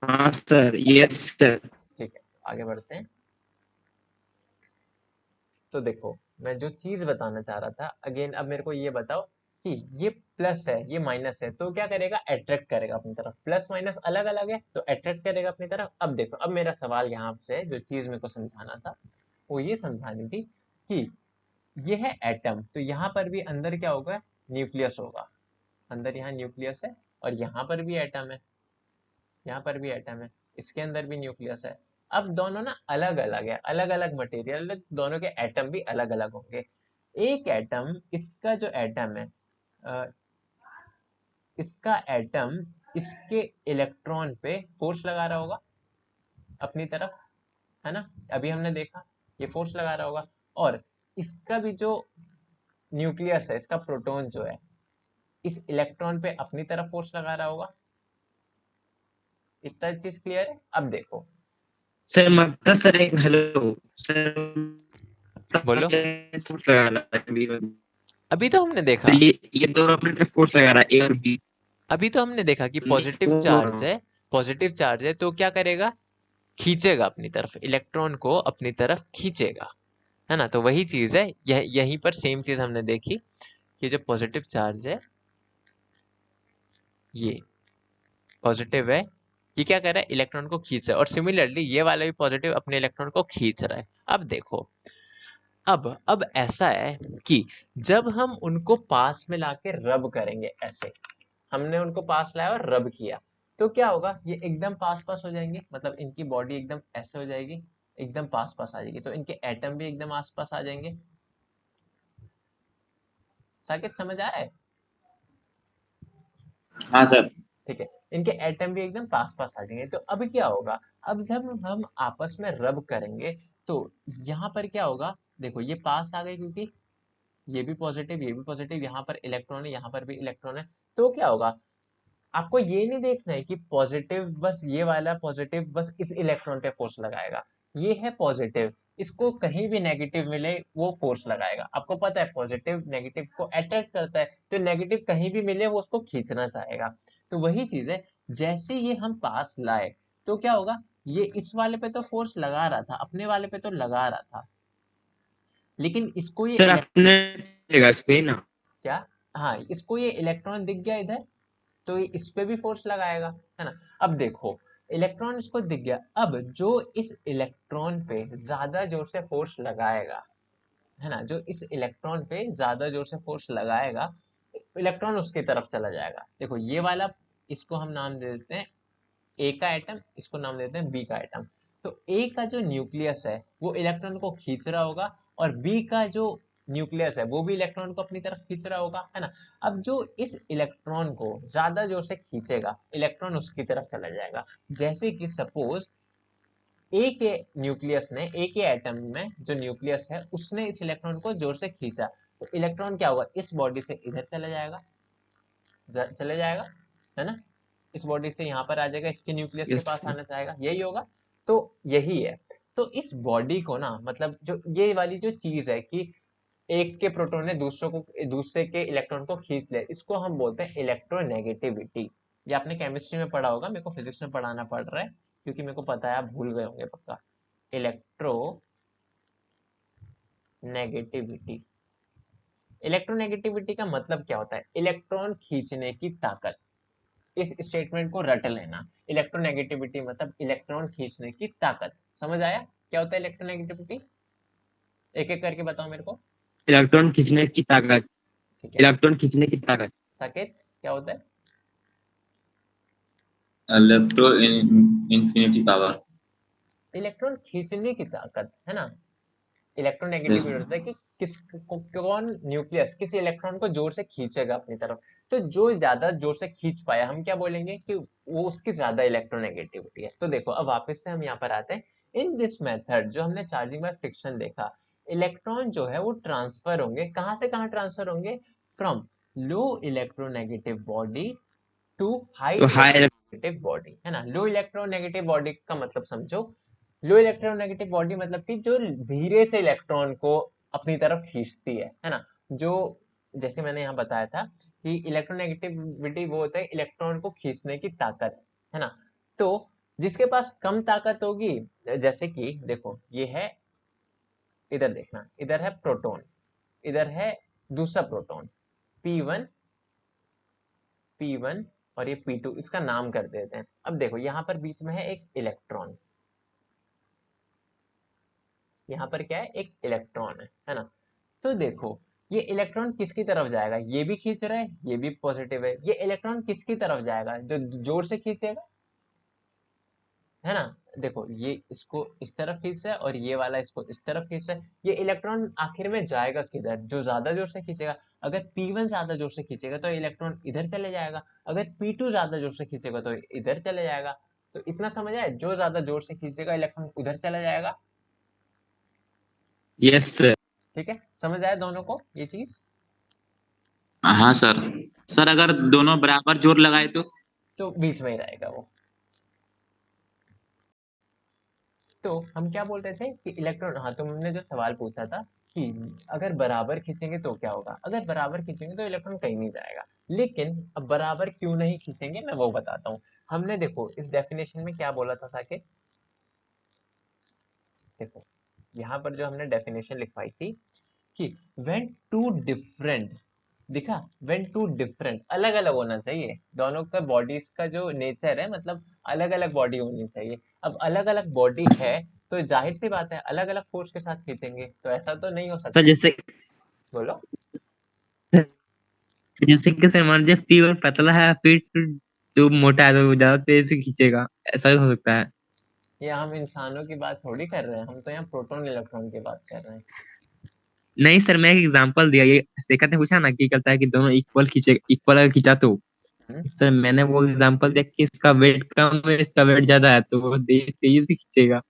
हाँ सर, यस सर। ठीक है, आगे बढ़ते हैं। तो देखो, मैं जो चीज बताना चाह रहा था, अगेन अब मेरे को ये बताओ कि ये प्लस है, ये माइनस है, तो क्या करेगा, अट्रैक्ट करेगा अपनी तरफ। प्लस माइनस अलग अलग है तो अट्रैक्ट करेगा अपनी तरफ। अब देखो, अब मेरा सवाल यहाँ से जो चीज मेरे को समझाना था वो ये समझानी थी कि ये है एटम, तो यहाँ पर भी अंदर क्या होगा, न्यूक्लियस होगा। अंदर यहाँ न्यूक्लियस है, और यहाँ पर भी एटम है, यहाँ पर भी एटम है, इसके अंदर भी न्यूक्लियस है। अब दोनों ना अलग अलग है, अलग अलग मटेरियल, दोनों के एटम भी अलग अलग होंगे। एक एटम, इसका जो एटम है, अ, इसका एटम इसके इलेक्ट्रॉन पे फोर्स लगा रहा होगा अपनी तरफ, है ना, अभी हमने देखा ये फोर्स लगा रहा होगा। और इसका भी जो न्यूक्लियस है, इसका प्रोटॉन जो है, इस इलेक्ट्रॉन पे अपनी तरफ फोर्स लगा रहा होगा। इतना चीज क्लियर है? अब देखो, सर मतलब सर एक हेलो सर, बोलो। फोर्स लगा रहा है अभी। अभी तो हमने तो देखा, ये दोनों अपनी तरफ फोर्स लगा रहा है, ए और बी। अभी तो हमने देखा कि नहीं पॉजिटिव चार्ज है तो क्या करेगा, खींचेगा अपनी तरफ, इलेक्ट्रॉन को अपनी तरफ खींचेगा, है ना। तो वही चीज है, यहीं पर सेम चीज हमने देखी कि जो पॉजिटिव चार्ज है, ये पॉजिटिव है, ये क्या कर रहा है, इलेक्ट्रॉन को खींच रहा है, और सिमिलरली ये वाला भी पॉजिटिव अपने इलेक्ट्रॉन को खींच रहा है। अब देखो, अब ऐसा है कि जब हम उनको पास में लाके रब करेंगे, ऐसे हमने उनको पास लाया और रब किया, तो क्या होगा, ये एकदम पास पास हो जाएंगे, मतलब इनकी बॉडी एकदम ऐसे हो जाएगी, एकदम पास पास आ जाएगी, तो इनके एटम भी एकदम आस पास आ जाएंगे। साकेत समझ आ रहा है? हाँ सर। ठीक है, इनके एटम भी एकदम पास पास आ जाएंगे। तो अब क्या होगा, अब जब हम आपस में रब करेंगे तो यहाँ पर क्या होगा, देखो ये पास आ गए, क्योंकि ये भी पॉजिटिव, ये भी पॉजिटिव, यहाँ पर इलेक्ट्रॉन है, यहाँ पर भी इलेक्ट्रॉन है। तो क्या होगा, आपको ये नहीं देखना है कि पॉजिटिव बस ये वाला पॉजिटिव बस इस इलेक्ट्रॉन पे फोर्स लगाएगा, ये है पॉजिटिव, इसको कहीं भी नेगेटिव मिले वो फोर्स लगाएगा। आपको पता है पॉजिटिव नेगेटिव को अट्रैक्ट करता है, तो नेगेटिव कहीं भी मिले वो उसको खींचना चाहेगा। तो वही चीज है, जैसे ये हम पास लाए तो क्या होगा, ये इस वाले पे तो फोर्स लगा रहा था, अपने वाले पे तो लगा रहा था, लेकिन इसको ये सर आपने देगा इसको ही ना। क्या, हाँ, इसको ये इलेक्ट्रॉन दिख गया इधर, तो ये इस पे भी फोर्स लगाएगा, है ना। अब देखो, इलेक्ट्रॉन इसको दिख गया, अब जो इस इलेक्ट्रॉन पे ज्यादा जोर से फोर्स लगाएगा, है ना, जो इस इलेक्ट्रॉन पे ज्यादा जोर से फोर्स लगाएगा, इलेक्ट्रॉन उसकी तरफ चला जाएगा। देखो ये वाला, इसको हम नाम दे देते हैं ए का एटम, इसको नाम देते हैं बी का एटम। तो ए का जो न्यूक्लियस है वो इलेक्ट्रॉन को खींच रहा होगा, और बी का जो न्यूक्लियस है वो भी इलेक्ट्रॉन को अपनी तरफ खींच रहा होगा, है ना। अब जो इस इलेक्ट्रॉन को ज्यादा जोर से खींचेगा, इलेक्ट्रॉन उसकी तरफ चला जाएगा। जैसे कि सपोज ए के न्यूक्लियस ने, ए के एटम में जो न्यूक्लियस है उसने इस इलेक्ट्रॉन को जोर से खींचा, तो इलेक्ट्रॉन क्या होगा, इस बॉडी से इधर चला जाएगा, चले जाएगा, है ना, इस बॉडी से यहाँ पर आ जाएगा, इसके न्यूक्लियस के यस पास आना चाहेगा, यही होगा। तो यही है। तो इस बॉडी को ना, मतलब जो ये वाली जो चीज है कि एक के प्रोटॉन ने दूसरे के इलेक्ट्रॉन को खींच ले, इसको हम बोलते हैं इलेक्ट्रोनेगेटिविटी। ये आपने केमिस्ट्री में पढ़ा होगा, मेरे को फिजिक्स में पढ़ाना पड़ रहा है क्योंकि मेरे को पता है आप भूल गए होंगे पक्का। इलेक्ट्रोनेगेटिविटी, इलेक्ट्रोनेगेटिविटी का मतलब क्या होता है? इलेक्ट्रॉन खींचने की ताकत। इस स्टेटमेंट को रट लेना, इलेक्ट्रोनेगेटिविटी मतलब इलेक्ट्रॉन खींचने की ताकत। समझ आया क्या होता है इलेक्ट्रोनेगेटिविटी? एक एक करके बताओ मेरे को। इलेक्ट्रॉन खींचने की ताकत, ठीक है, इलेक्ट्रॉन खींचने की ताकत। साकेत क्या होता है? Electro infinity power. इलेक्ट्रॉन खींचने की ताकत है ना। इलेक्ट्रोनेगेटिविटी होता है कि कौन न्यूक्लियस किस इलेक्ट्रॉन को जोर से खींचेगा अपनी तरफ। तो जो ज्यादा जोर से खींच पाया, हम क्या बोलेंगे कि वो उसकी ज्यादा इलेक्ट्रोनेगेटिविटी है। तो देखो अब वापस से हम यहाँ पर आते हैं। इन दिस मेथड जो हमने चार्जिंग बाय फ्रिक्शन देखा, इलेक्ट्रॉन जो है वो ट्रांसफर होंगे, कहाँ से कहाँ ट्रांसफर होंगे? From low electronegative body to high तो हाई इलेक्ट्रोनेगेटिव बॉडी, है ना। लो इलेक्ट्रोनेगेटिव बॉडी का मतलब समझो, लो इलेक्ट्रोनेगेटिव बॉडी मतलब कि जो धीरे से इलेक्ट्रॉन को अपनी तरफ खींचती है ना। जो जैसे मैंने यहाँ बताया था कि इलेक्ट्रोनेगेटिविटी वो होता है इलेक्ट्रॉन को खींचने की ताकत, है ना। तो जिसके पास कम ताकत होगी, जैसे कि देखो ये है, इधर देखना, इधर है प्रोटॉन, इधर है दूसरा प्रोटॉन P1, P1 और ये P2, इसका नाम कर देते हैं। अब देखो यहाँ पर बीच में है एक इलेक्ट्रॉन, यहाँ पर क्या है? एक इलेक्ट्रॉन है ना। तो देखो ये इलेक्ट्रॉन किसकी तरफ जाएगा? ये भी खींच रहा है, ये भी पॉजिटिव है। ये इलेक्ट्रॉन किसकी तरफ जाएगा? जो जोर से खींचेगा, है ना। देखो ये इसको इस तरफ खींच रहा है और ये वाला इसको इस तरफ खींच रहा है। ये इलेक्ट्रॉन आखिर में जाएगा किधर? जो ज्यादा जोर से खींचेगा। अगर P1 ज्यादा जोर से खींचेगा तो इलेक्ट्रॉन इधर चले जाएगा, अगर P2 ज्यादा जोर से खींचेगा तो इधर चले जाएगा। तो इतना समझ आया, जो ज्यादा जोर से खींचेगा इलेक्ट्रॉन उधर चला जाएगा। Yes sir. ठीक है, समझ आया दोनों को ये चीज? हाँ सर। सर अगर दोनों बराबर जोर लगाए तो बीच में ही रहेगा वो। तो हम क्या बोल रहे थे कि इलेक्ट्रॉन, हाँ, तुमने जो सवाल पूछा था कि अगर बराबर खींचेंगे तो क्या होगा? अगर बराबर खींचेंगे तो इलेक्ट्रॉन कहीं नहीं जाएगा। लेकिन अब बराबर क्यों नहीं खींचेंगे मैं वो बताता हूँ। हमने देखो इस डेफिनेशन में क्या बोला था साके, देखो यहाँ पर जो हमने डेफिनेशन लिखवाई थी कि व्हेन टू डिफरेंट, दिखा, व्हेन टू डिफरेंट, अलग अलग होना चाहिए दोनों का बॉडीज का जो नेचर है, मतलब अलग अलग बॉडी होनी चाहिए। अब अलग अलग बॉडी है तो जाहिर सी बात है अलग अलग फोर्स के साथ खींचेंगे, तो ऐसा तो नहीं हो सर सकता। जैसे बोलो। जैसे कि सर मान लीजिए P1 पतला है, फिर जो मोटा है तो वो ज्यादा तेज से खींचेगा, ऐसा भी हो सकता है। ये हम इंसानों की बात थोड़ी कर रहे हैं, हम तो यहाँ प्रोटॉन इलेक्ट्रॉन की बात कर रहे हैं। नहीं सर, मैं एक एग्जांपल दिया, ये सेकंड ने पूछा ना कि कहता है कि दोनों इक्वल खींचे, इक्वल अगर खींचा तो। हम्म? सर मैंने वो एग्जांपल दिया कि इसका वेट कम है, इसका वेट ज्यादा है, तो वो तेजी से खींचेगा।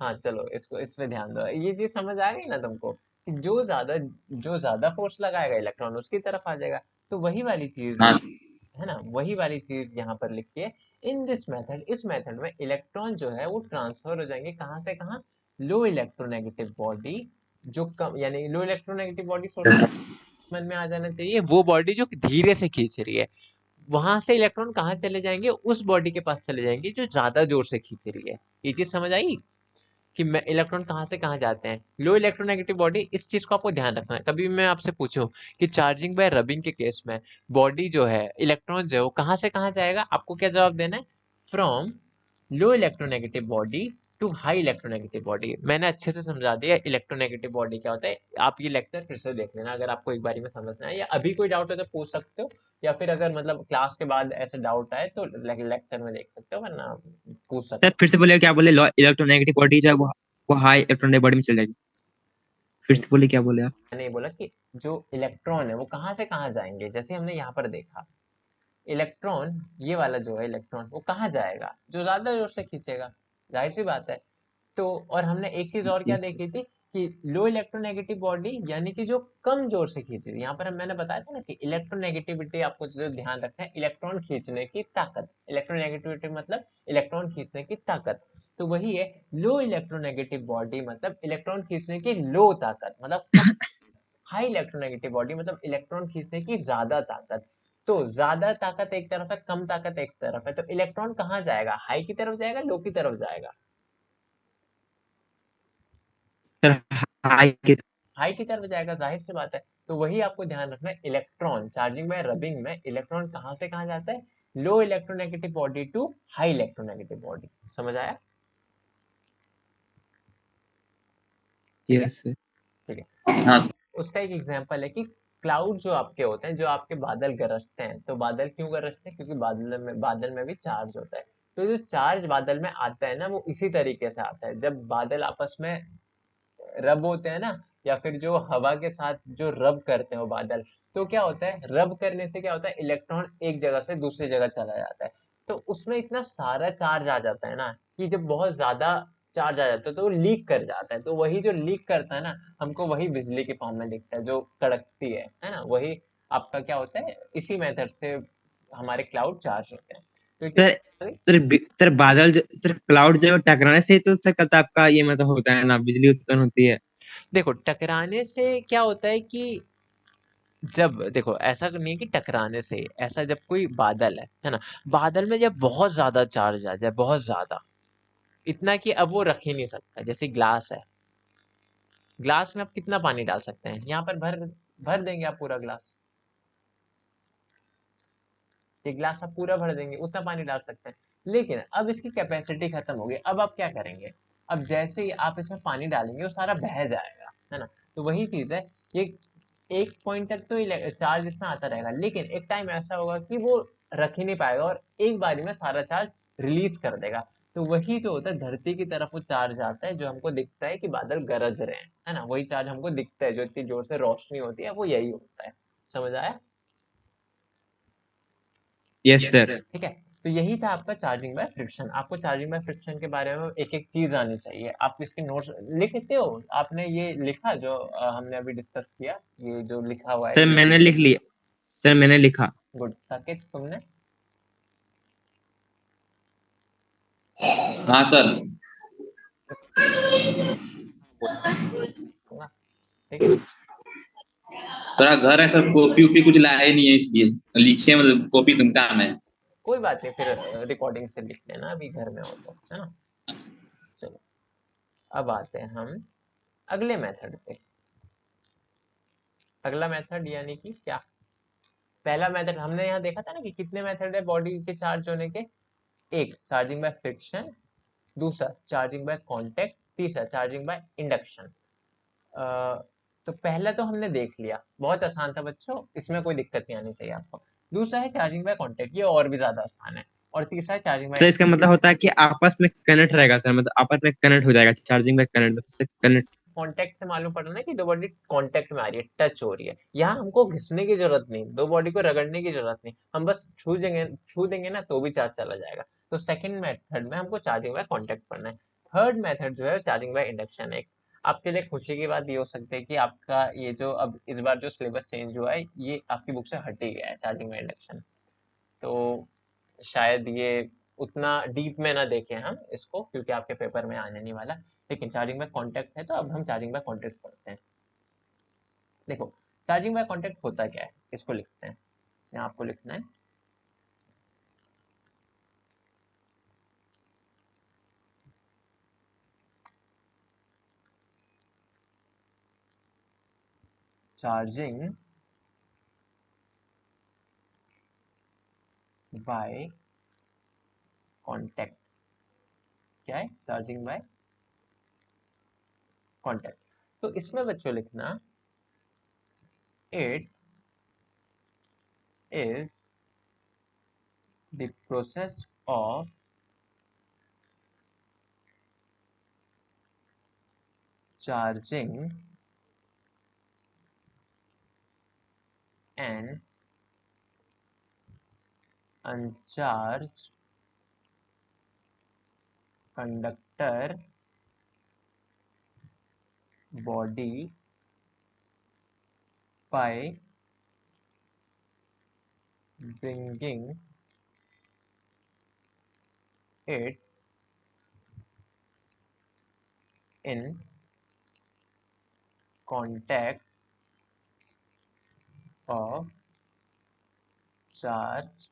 हाँ चलो, इसको इस पे ध्यान दो, ये चीज समझ आ गई ना तुमको कि जो ज्यादा फोर्स लगाएगा इलेक्ट्रॉन उसकी तरफ आ जाएगा। तो वही वाली चीज, हाँ है ना, वही वाली चीज यहाँ पर लिख के, इन दिस मेथड, इस मेथड में इलेक्ट्रॉन जो है वो ट्रांसफर हो जाएंगे कहाँ से कहाँ? लो इलेक्ट्रोनेगेटिव बॉडी, जो कम, यानी लो इलेक्ट्रोनेगेटिव बॉडी सोचो, मन में आ जाना चाहिए, वो बॉडी जो धीरे से खींच रही है, वहां से इलेक्ट्रॉन कहाँ चले जाएंगे? उस बॉडी के पास चले जाएंगे जो ज्यादा जोर से खींच रही है। ये चीज समझ आई कि मैं इलेक्ट्रॉन कहाँ से कहाँ जाते हैं? लो इलेक्ट्रोनेगेटिव बॉडी, इस चीज को आपको ध्यान रखना है। कभी भी मैं आपसे पूछूं कि चार्जिंग बाय रबिंग के केस में बॉडी जो है, इलेक्ट्रॉन जो है वो कहाँ से कहाँ जाएगा, आपको क्या जवाब देना है? From low electronegative body to high electronegative body. मैंने अच्छे से समझा दिया इलेक्ट्रोनेगेटिव बॉडी क्या होता है। आप ये लेक्चर फिर से देख लेना अगर आपको एक बारी में समझना है, या अभी कोई डाउट हो तो पूछ सकते हो, या फिर अगर मतलब क्लास के बाद ऐसे डाउट आए तो लेक्चर में देख सकते हो, वरना पूछ सर सकते फिर से बोले, क्या बोले? इलेक्ट्रोनेगेटिव बॉडी जो है वो हाई इलेक्ट्रॉनिक बॉडी में चले जाएगी। फिर हो। से बोले, क्या बोले आप? मैंने ये बोला कि जो इलेक्ट्रॉन है वो कहाँ से कहाँ जाएंगे, जैसे हमने यहाँ पर देखा, इलेक्ट्रॉन, ये वाला जो है इलेक्ट्रॉन, वो कहाँ जाएगा? जो ज्यादा जोर से खींचेगा, जाहिर सी बात है। तो और हमने एक चीज और क्या देखी थी कि लो इलेक्ट्रोनेगेटिव बॉडी यानी कि जो कम जोर से खींच रही है। यहाँ पर मैंने बताया था ना कि इलेक्ट्रोनेगेटिविटी आपको जो ध्यान रखना है, इलेक्ट्रॉन खींचने की ताकत। इलेक्ट्रोनेगेटिविटी मतलब इलेक्ट्रॉन खींचने की ताकत, तो वही है लो इलेक्ट्रोनेगेटिव बॉडी मतलब इलेक्ट्रॉन खींचने की लो ताकत, मतलब कम। हाई इलेक्ट्रोनेगेटिव बॉडी मतलब इलेक्ट्रॉन खींचने की ज्यादा ताकत। तो ज्यादा ताकत एक तरफ है, कम ताकत एक तरफ है, तो इलेक्ट्रॉन कहाँ जाएगा? हाई की तरफ जाएगा, लो की तरफ जाएगा? सर हाई की हाई की तरफ जाएगा, जाहिर सी बात है। तो वही आपको ध्यान रखना है, इलेक्ट्रॉन चार्जिंग बाय रबिंग में इलेक्ट्रॉन कहाँ से कहाँ जाता है? Low electronegative body to high electronegative body. समझ आया? Yes sir. ठीक है। हाँ उसका एक एग्जांपल है कि क्लाउड जो आपके होते हैं, जो आपके बादल गरजते हैं, तो बादल क्यों गरजते हैं? क्योंकि बादल में भी चार्ज होता है। तो जो चार्ज बादल में आता है ना, वो इसी तरीके से आता है। जब बादल आपस में रब होते हैं ना, या फिर जो हवा के साथ जो रब करते हैं वो बादल, तो क्या होता है, रब करने से क्या होता है, इलेक्ट्रॉन एक जगह से दूसरी जगह चला जाता है। तो उसमें इतना सारा चार्ज आ जाता है ना, कि जब बहुत ज्यादा चार्ज आ जाता है तो वो लीक कर जाता है। तो वही जो लीक करता है ना, हमको वही बिजली के फॉर्म में दिखता है, जो कड़कती है ना, वही आपका क्या होता है, इसी मेथड से हमारे क्लाउड चार्ज होते हैं। तो ये सर चीज़- सर बादल जो सर क्लाउड जो टकराने से तो सर कहता आपका ये मतलब होता है ना, बिजली उत्पन्न होती है। देखो, टकराने से क्या होता है कि जब देखो, ऐसा नहीं है कि टकराने से, ऐसा जब कोई बादल है ना, बादल में जब बहुत ज्यादा चार्ज आ जाए, बहुत ज्यादा, इतना कि अब वो रख ही नहीं सकता। जैसे ग्लास है, ग्लास में आप कितना पानी डाल सकते हैं? यहाँ पर भर भर देंगे आप पूरा ग्लास, ये ग्लास आप पूरा भर देंगे, उतना पानी डाल सकते हैं। लेकिन अब इसकी कैपेसिटी खत्म हो गई, अब आप क्या करेंगे? अब जैसे ही आप इसमें पानी डालेंगे, वो सारा बह जाएगा, है ना। तो वही चीज है, ये एक पॉइंट तक तो चार्ज इसमें आता रहेगा, लेकिन एक टाइम ऐसा होगा कि वो रख ही नहीं पाएगा और एक बारी में सारा चार्ज रिलीज कर देगा। तो वही जो होता है, धरती की तरफ वो चार्ज आता है, जो हमको दिखता है कि बादल गरज रहे हैं, है ना, वही चार्ज हमको दिखता है, जो इतनी जोर से रोशनी होती है, वो यही होता है। समझ आया? Yes sir. ठीक है। तो यही था आपका चार्जिंग बाय फ्रिक्शन। आपको चार्जिंग बाय फ्रिक्शन के बारे में एक एक चीज आनी चाहिए। आप इसके नोट्स लिखते हो? आपने ये लिखा जो हमने अभी डिस्कस किया, ये जो लिखा हुआ है सर ये? मैंने लिख लिया, सर मैंने लिखा। गुड। साकेत, तुमने? हाँ सर। बोला, ठीक है। थोड़ा घर है सर, कॉपी उपी कुछ लाए नहीं है इसलिए लिखे, मतलब कॉपी तुम काम है। कोई बात नहीं, फिर रिकॉर्डिंग से लिख लेना, अभी घर में हो तो, है ना। चलो, अब आते हैं हम अगले मेथड पे। अगला मेथड यानी कि क्या? पहला मेथड हमने यहाँ देखा था ना कि कितने मेथड है बॉडी के चार्ज होने के। एक, चार्जिंग बाय फ्रिक्शन। दूसरा, चार्जिंग बाय कांटेक्ट। तीसरा, चार्जिंग बाय इंडक्शन। तो पहला तो हमने देख लिया, बहुत आसान था बच्चों, इसमें कोई दिक्कत नहीं आनी चाहिए आपको। दूसरा है चार्जिंग बाय कांटेक्ट, ये और भी ज्यादा आसान है। और तीसरा है चार्जिंग सर बाय। इसका मतलब होता है कि आपस में कनेक्ट रहेगा सर, मतलब आपस में कनेक्ट हो जाएगा, चार्जिंग में कनेक्ट। कांटेक्ट से मालूम पड़ रहा है कि दो बॉडी कांटेक्ट में आ रही है, टच हो रही है। यहाँ हमको घिसने की जरूरत नहीं, दो बॉडी को रगड़ने की जरूरत नहीं, हम बस छू देंगे ना तो भी चार्ज चला जाएगा। तो सेकंड मेथड में हमको चार्जिंग बाय कांटेक्ट करना है। थर्ड मेथड जो है चार्जिंग बाय इंडक्शन है। आपके लिए खुशी की बात ये हो सकती है कि आपका ये जो अब इस बार जो सिलेबस चेंज हुआ है, ये आपकी बुक से हट ही गया है, चार्जिंग बाय इंडक्शन। तो शायद ये उतना डीप में ना देखें हम इसको, क्योंकि आपके पेपर में आने नहीं वाला। लेकिन चार्जिंग बाय कांटेक्ट है, तो अब हम चार्जिंग बाय कांटेक्ट पढ़ते हैं। देखो, चार्जिंग बाय कांटेक्ट होता क्या है, इसको लिखते हैं। यहाँ आपको लिखना है, चार्जिंग बाय कांटेक्ट। क्या है? Charging by contact. तो इसमें बच्चों लिखना, it is the process of charging an uncharged conductor body by bringing it in contact of charged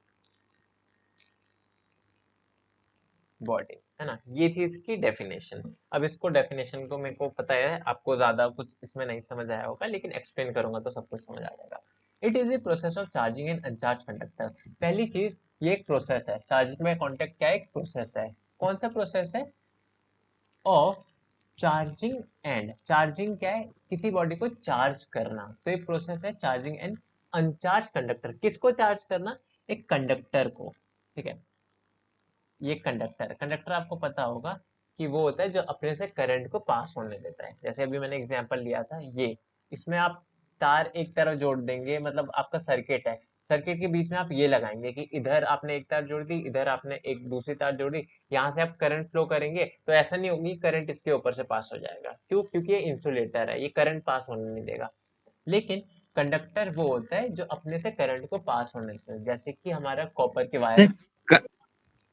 body, है ना। ये थी इसकी डेफिनेशन। अब इसको डेफिनेशन को मेरे को पता है आपको ज्यादा कुछ इसमें नहीं समझ आया होगा, लेकिन एक्सप्लेन करूंगा तो सब कुछ समझ आ जाएगा। It is a process of charging an uncharged conductor. पहली चीज, ये एक प्रोसेस है। चार्जिंग बाय कांटेक्ट क्या है? एक प्रोसेस है। कौन सा प्रोसेस है? ऑफ चार्जिंग एंड, चार्जिंग क्या है? किसी बॉडी को चार्ज करना। तो एक प्रोसेस है चार्जिंग एंड अनचार्ज कंडक्टर। किसको चार्ज करना? एक कंडक्टर को, ठीक है। ये कंडक्टर, कंडक्टर आपको पता होगा कि वो होता है जो अपने से करंट को पास होने देता है। जैसे अभी मैंने एग्जांपल लिया था ये, इसमें आप तार एक तरफ जोड़ देंगे, मतलब आपका सर्किट है, सर्किट के बीच में आप ये लगाएंगे कि इधर आपने एक तार जोड़ दी, इधर आपने एक दूसरी तार जोड़ी, यहाँ से आप करंट फ्लो करेंगे तो ऐसा नहीं होगी करंट इसके ऊपर से पास हो जाएगा। क्यों? क्योंकि ये इंसुलेटर है, ये करंट पास होने नहीं देगा। लेकिन कंडक्टर वो होता है जो अपने से करंट को पास होने देता है, जैसे कि हमारा कॉपर के वायर। सर क-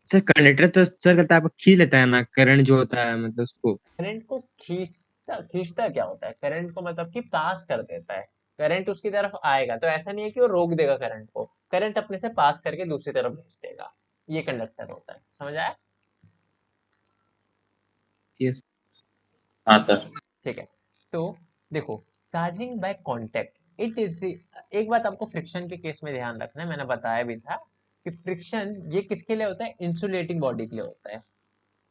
सर कंडक्टर तो सर कहता है आपको खींच लेता है ना, करंट जो होता है मतलब उसको। करंट को खींचता खींचता क्या होता है? करंट को मतलब कि पास कर देता है। करंट उसकी तरफ आएगा तो ऐसा नहीं है कि वो रोक देगा करंट को, करंट अपने से पास करके दूसरी तरफ भेज देगा। ये कंडक्टर होता है, समझ आया? यस। हाँ सर। ठीक है। तो देखो, charging by contact it is, एक बात आपको फ्रिक्शन के केस में ध्यान रखना है, मैंने बताया भी था कि फ्रिक्शन ये किसके लिए होता है? इंसुलेटिंग बॉडी के लिए होता है।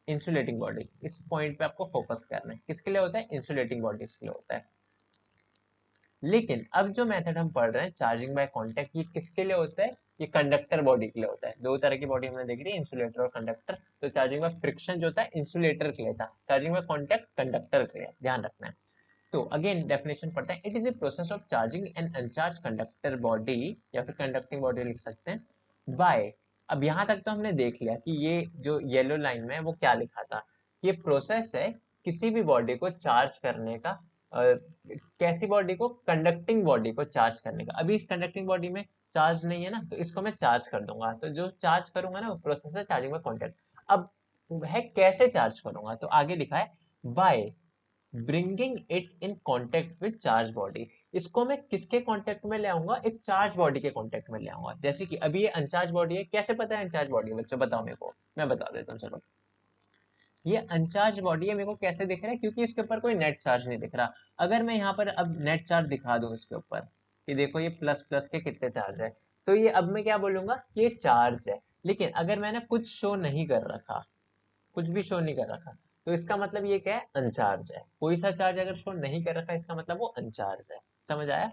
इंसुलेटिंग बॉडी, इस पॉइंट पे आपको फोकस करना है। किसके लिए होता है? इंसुलेटिंग बॉडीज के लिए होता है। लेकिन अब जो मेथड हम पढ़ रहे हैं चार्जिंग बाय कांटेक्ट, ये किसके लिए होता है? ये कंडक्टर बॉडी के लिए होता है। दो तरह की बॉडी हमने देखी थी, इंसुलेटर और कंडक्टर। तो चार्जिंग बाय फ्रिक्शन जो होता है इंसुलेटर के लिए था, चार्जिंग बाय कांटेक्ट कंडक्टर के लिए, ध्यान रखना है। तो अगेन डेफिनेशन पढ़ते हैं। It is a process of charging an uncharged conductor body, या फिर कंडक्टिंग बॉडी लिख सकते हैं, बाय। अब यहाँ तक तो हमने देख लिया कि ये जो येलो लाइन में है वो क्या लिखा था। ये प्रोसेस है किसी भी बॉडी को चार्ज करने का। कैसी बॉडी को? कंडक्टिंग बॉडी को चार्ज करने का। अभी इस कंडक्टिंग बॉडी में चार्ज नहीं है ना, तो इसको मैं चार्ज कर दूंगा। तो जो चार्ज करूंगा ना वो प्रोसेस है चार्जिंग बाय कांटेक्ट। अब है कैसे चार्ज करूंगा, तो आगे लिखा है by bringing it in contact with charge body. इसको मैं किसके कॉन्टेक्ट में ले आऊंगा? एक चार्ज बॉडी के कॉन्टेक्ट में ले आऊंगा। जैसे कि अभी ये अनचार्ज बॉडी है, कैसे पता है अनचार्ज बॉडी है? बच्चों बताओ मेरे को, मैं बता देता हूँ चलो। ये अनचार्ज बॉडी है, मेरे को कैसे दिख रहा है? क्योंकि इसके ऊपर कोई नेट चार्ज नहीं दिख रहा। अगर मैं यहाँ पर अब नेट चार्ज दिखा दूं इसके ऊपर कि देखो ये प्लस प्लस के कितने चार्ज है, तो ये अब मैं क्या बोलूंगा? ये चार्ज है। लेकिन अगर मैंने कुछ शो नहीं कर रखा, कुछ भी शो नहीं कर रखा, तो इसका मतलब ये क्या है? अनचार्ज है। कोई सा चार्ज अगर शो नहीं कर रखा इसका मतलब वो अनचार्ज है। समझ आया?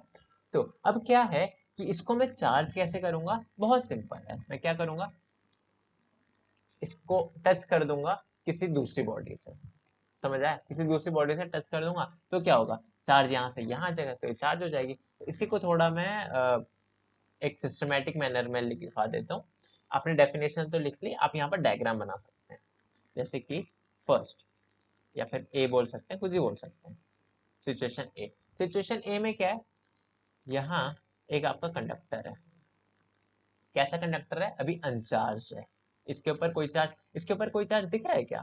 तो अब क्या है कि इसको मैं चार्ज कैसे करूंगा? बहुत सिंपल है। मैं क्या करूंगा? इसको टच कर दूंगा किसी दूसरी बॉडी से। समझ आया? किसी दूसरी बॉडी से टच कर दूंगा तो क्या होगा? चार्ज यहाँ से यहाँ जाएगा तो ये चार्ज हो जाएगी। तो इसी को थोड़ा मैं एक सिस्टमेटिक मैनर में लिखवा देता हूँ। आपने डेफिनेशन तो लिख ली, आप यहाँ पर डायग्राम बना सकते हैं। जैसे कि फर्स्ट, या फिर ए बोल सकते हैं, कुछ भी बोल सकते हैं। सिचुएशन ए, सिचुएशन ए में क्या है? यहाँ एक आपका कंडक्टर है। कैसा कंडक्टर है? अभी अनचार्ज है। इसके ऊपर कोई चार्ज, इसके ऊपर कोई चार्ज दिख रहा है क्या?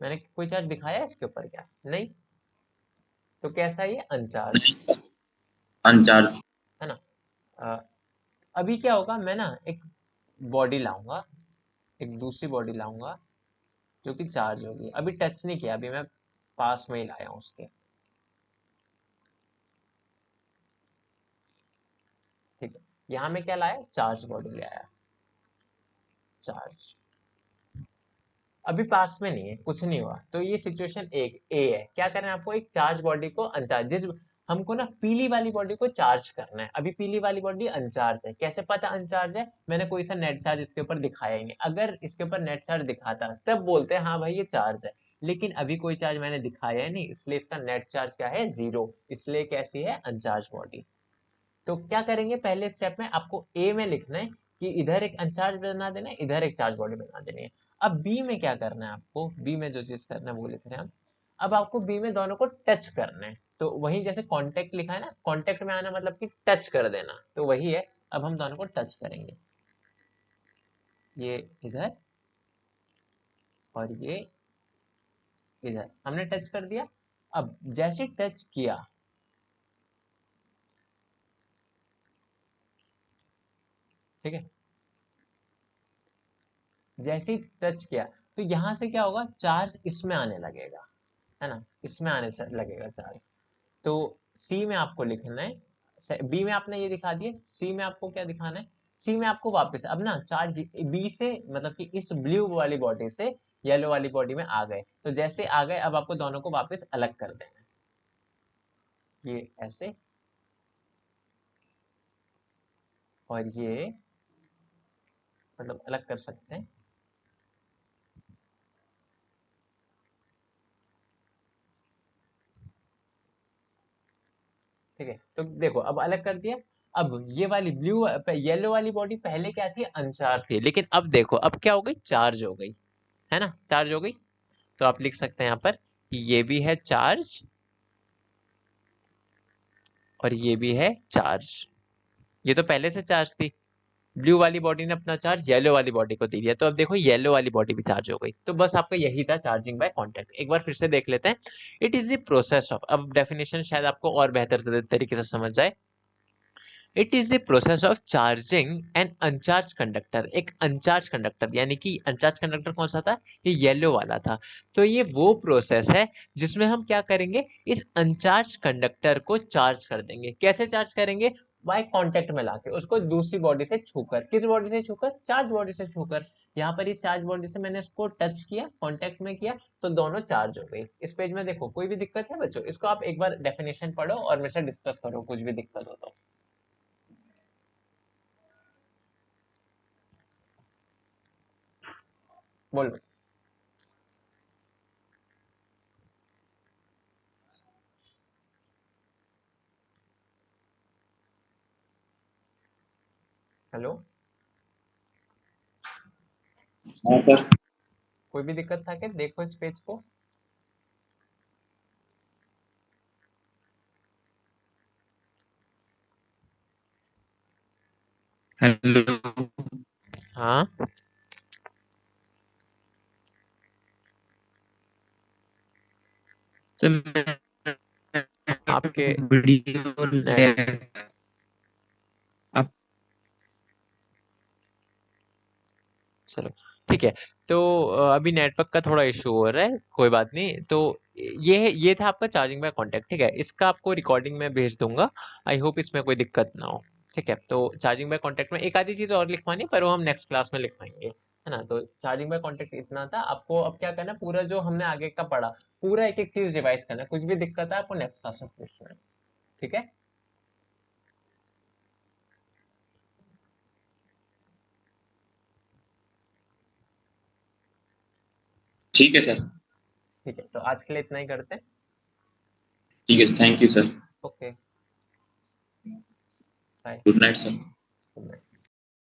मैंने कोई चार्ज दिखाया है इसके ऊपर क्या? नहीं। तो कैसा है ये? अनचार्ज, अनचार्ज। है ना। अ, अभी क्या होगा? मैं ना एक बॉडी लाऊंगा, एक दूसरी बॉडी लाऊंगा जो कि चार्ज होगी। अभी टच नहीं किया, अभी मैं पास में ही लाया हूँ उसके। ठीक है, यहाँ में क्या लाया? चार्ज बॉडी ले आया, चार्ज। अभी पास में नहीं है, कुछ नहीं हुआ, तो ये सिचुएशन एक ए है। क्या करना है आपको? एक चार्ज बॉडी को अनचार्ज, जिस हमको ना पीली वाली बॉडी को चार्ज करना है। अभी पीली वाली बॉडी अनचार्ज है। कैसे पता अनचार्ज है? मैंने कोई सा नेट चार्ज इसके ऊपर दिखाया ही नहीं। अगर इसके ऊपर नेट चार्ज दिखाता तब बोलते हैं हाँ भाई ये चार्ज है। लेकिन अभी कोई चार्ज मैंने दिखाया ही नहीं, इसलिए इसका नेट चार्ज क्या है? 0। इसलिए कैसी है? Uncharged body. तो क्या करेंगे? पहले स्टेप में आपको ए में लिखना है कि इधर एक अनचार्ज बना देना है, इधर एक चार्ज बॉडी बना देनी है। अब बी में क्या करना है आपको? बी में जो चीज करना है वो लिख रहे हैं हम। अब आपको बी में दोनों को टच करना है, तो वही जैसे कांटेक्ट लिखा है ना, कांटेक्ट में आना मतलब कि टच कर देना, तो वही है। अब हम दोनों को टच करेंगे, ये इधर और ये इधर, हमने टच कर दिया। अब जैसे टच किया, ठीक है, जैसे ही टच किया तो यहां से क्या होगा, चार्ज इसमें आने लगेगा, है ना, इसमें आने लगेगा चार्ज। तो सी में आपको लिखना है, बी में आपने ये दिखा दिया, सी में आपको क्या दिखाना है, सी में आपको वापस अब ना चार्ज बी से, मतलब कि इस ब्लू वाली बॉडी से येलो वाली बॉडी में आ गए, तो जैसे आ गए अब आपको दोनों को वापस अलग कर देना है, ये ऐसे और ये, मतलब अलग कर सकते हैं। ठीक है, तो देखो अब अलग कर दिया। अब ये वाली ब्लू येलो वाली बॉडी पहले क्या थी, अनचार्ज थी, लेकिन अब देखो अब क्या हो गई, चार्ज हो गई, है ना, चार्ज हो गई। तो आप लिख सकते हैं यहाँ पर कि ये भी है चार्ज और ये भी है चार्ज। ये तो पहले से चार्ज थी, ब्लू वाली बॉडी ने अपना चार्ज येलो वाली बॉडी को दे दिया, तो अब देखो येलो वाली बॉडी भी चार्ज हो गई। तो बस आपका यही था चार्जिंग बाय कांटेक्ट। एक बार फिर से देख लेते हैं, it is the process of, अब डेफिनेशन शायद आपको और बेहतर तरीके से समझ जाए। It is the process of charging an uncharged conductor, एक अनचार्ज कंडक्टर, यानी कि अनचार्ज कंडक्टर कौन सा था, ये येलो वाला था। तो ये वो प्रोसेस है जिसमें हम क्या करेंगे, इस अनचार्ज कंडक्टर को चार्ज कर देंगे। कैसे चार्ज करेंगे, बाय कांटेक्ट में लाके उसको दूसरी बॉडी से छूकर, किस बॉडी से छूकर, चार्ज बॉडी से छूकर। यहाँ पर ये चार्ज बॉडी से मैंने इसको टच किया, कांटेक्ट में किया, तो दोनों चार्ज हो गई। इस पेज में देखो कोई भी दिक्कत है बच्चों, इसको आप एक बार डेफिनेशन पढ़ो और मेरे से डिस्कस करो, कुछ भी दिक्कत हो तो। बोलो। हेलो, हाँ सर। कोई भी दिक्कत साकेत, देखो इस पेज को। हेलो हाँ, सर, मैं आपके वीडियो नेट, आप चलो ठीक है। तो अभी नेटवर्क का थोड़ा इशू हो रहा है, कोई बात नहीं। तो ये था आपका चार्जिंग बाय कांटेक्ट, ठीक है, इसका आपको रिकॉर्डिंग में भेज दूंगा। आई होप इसमें कोई दिक्कत ना हो। ठीक है, तो चार्जिंग बाय कांटेक्ट में एक आधी चीज और लिखवानी है, पर वो हम नेक्स्ट क्लास में लिखवाएंगे, है ना। तो चार्जिंग बाय कांटेक्ट इतना था, आपको अब क्या करना है, पूरा जो हमने आगे का पढ़ा, पूरा एक एक चीज रिवाइज करना है। कुछ भी दिक्कत है आपको नेक्स्ट क्लास में पूछना है, ठीक है। ठीक है सर। ठीक है, तो आज के लिए इतना ही करते हैं। ठीक है, thank you sir. Okay, bye. Good night sir. Good night.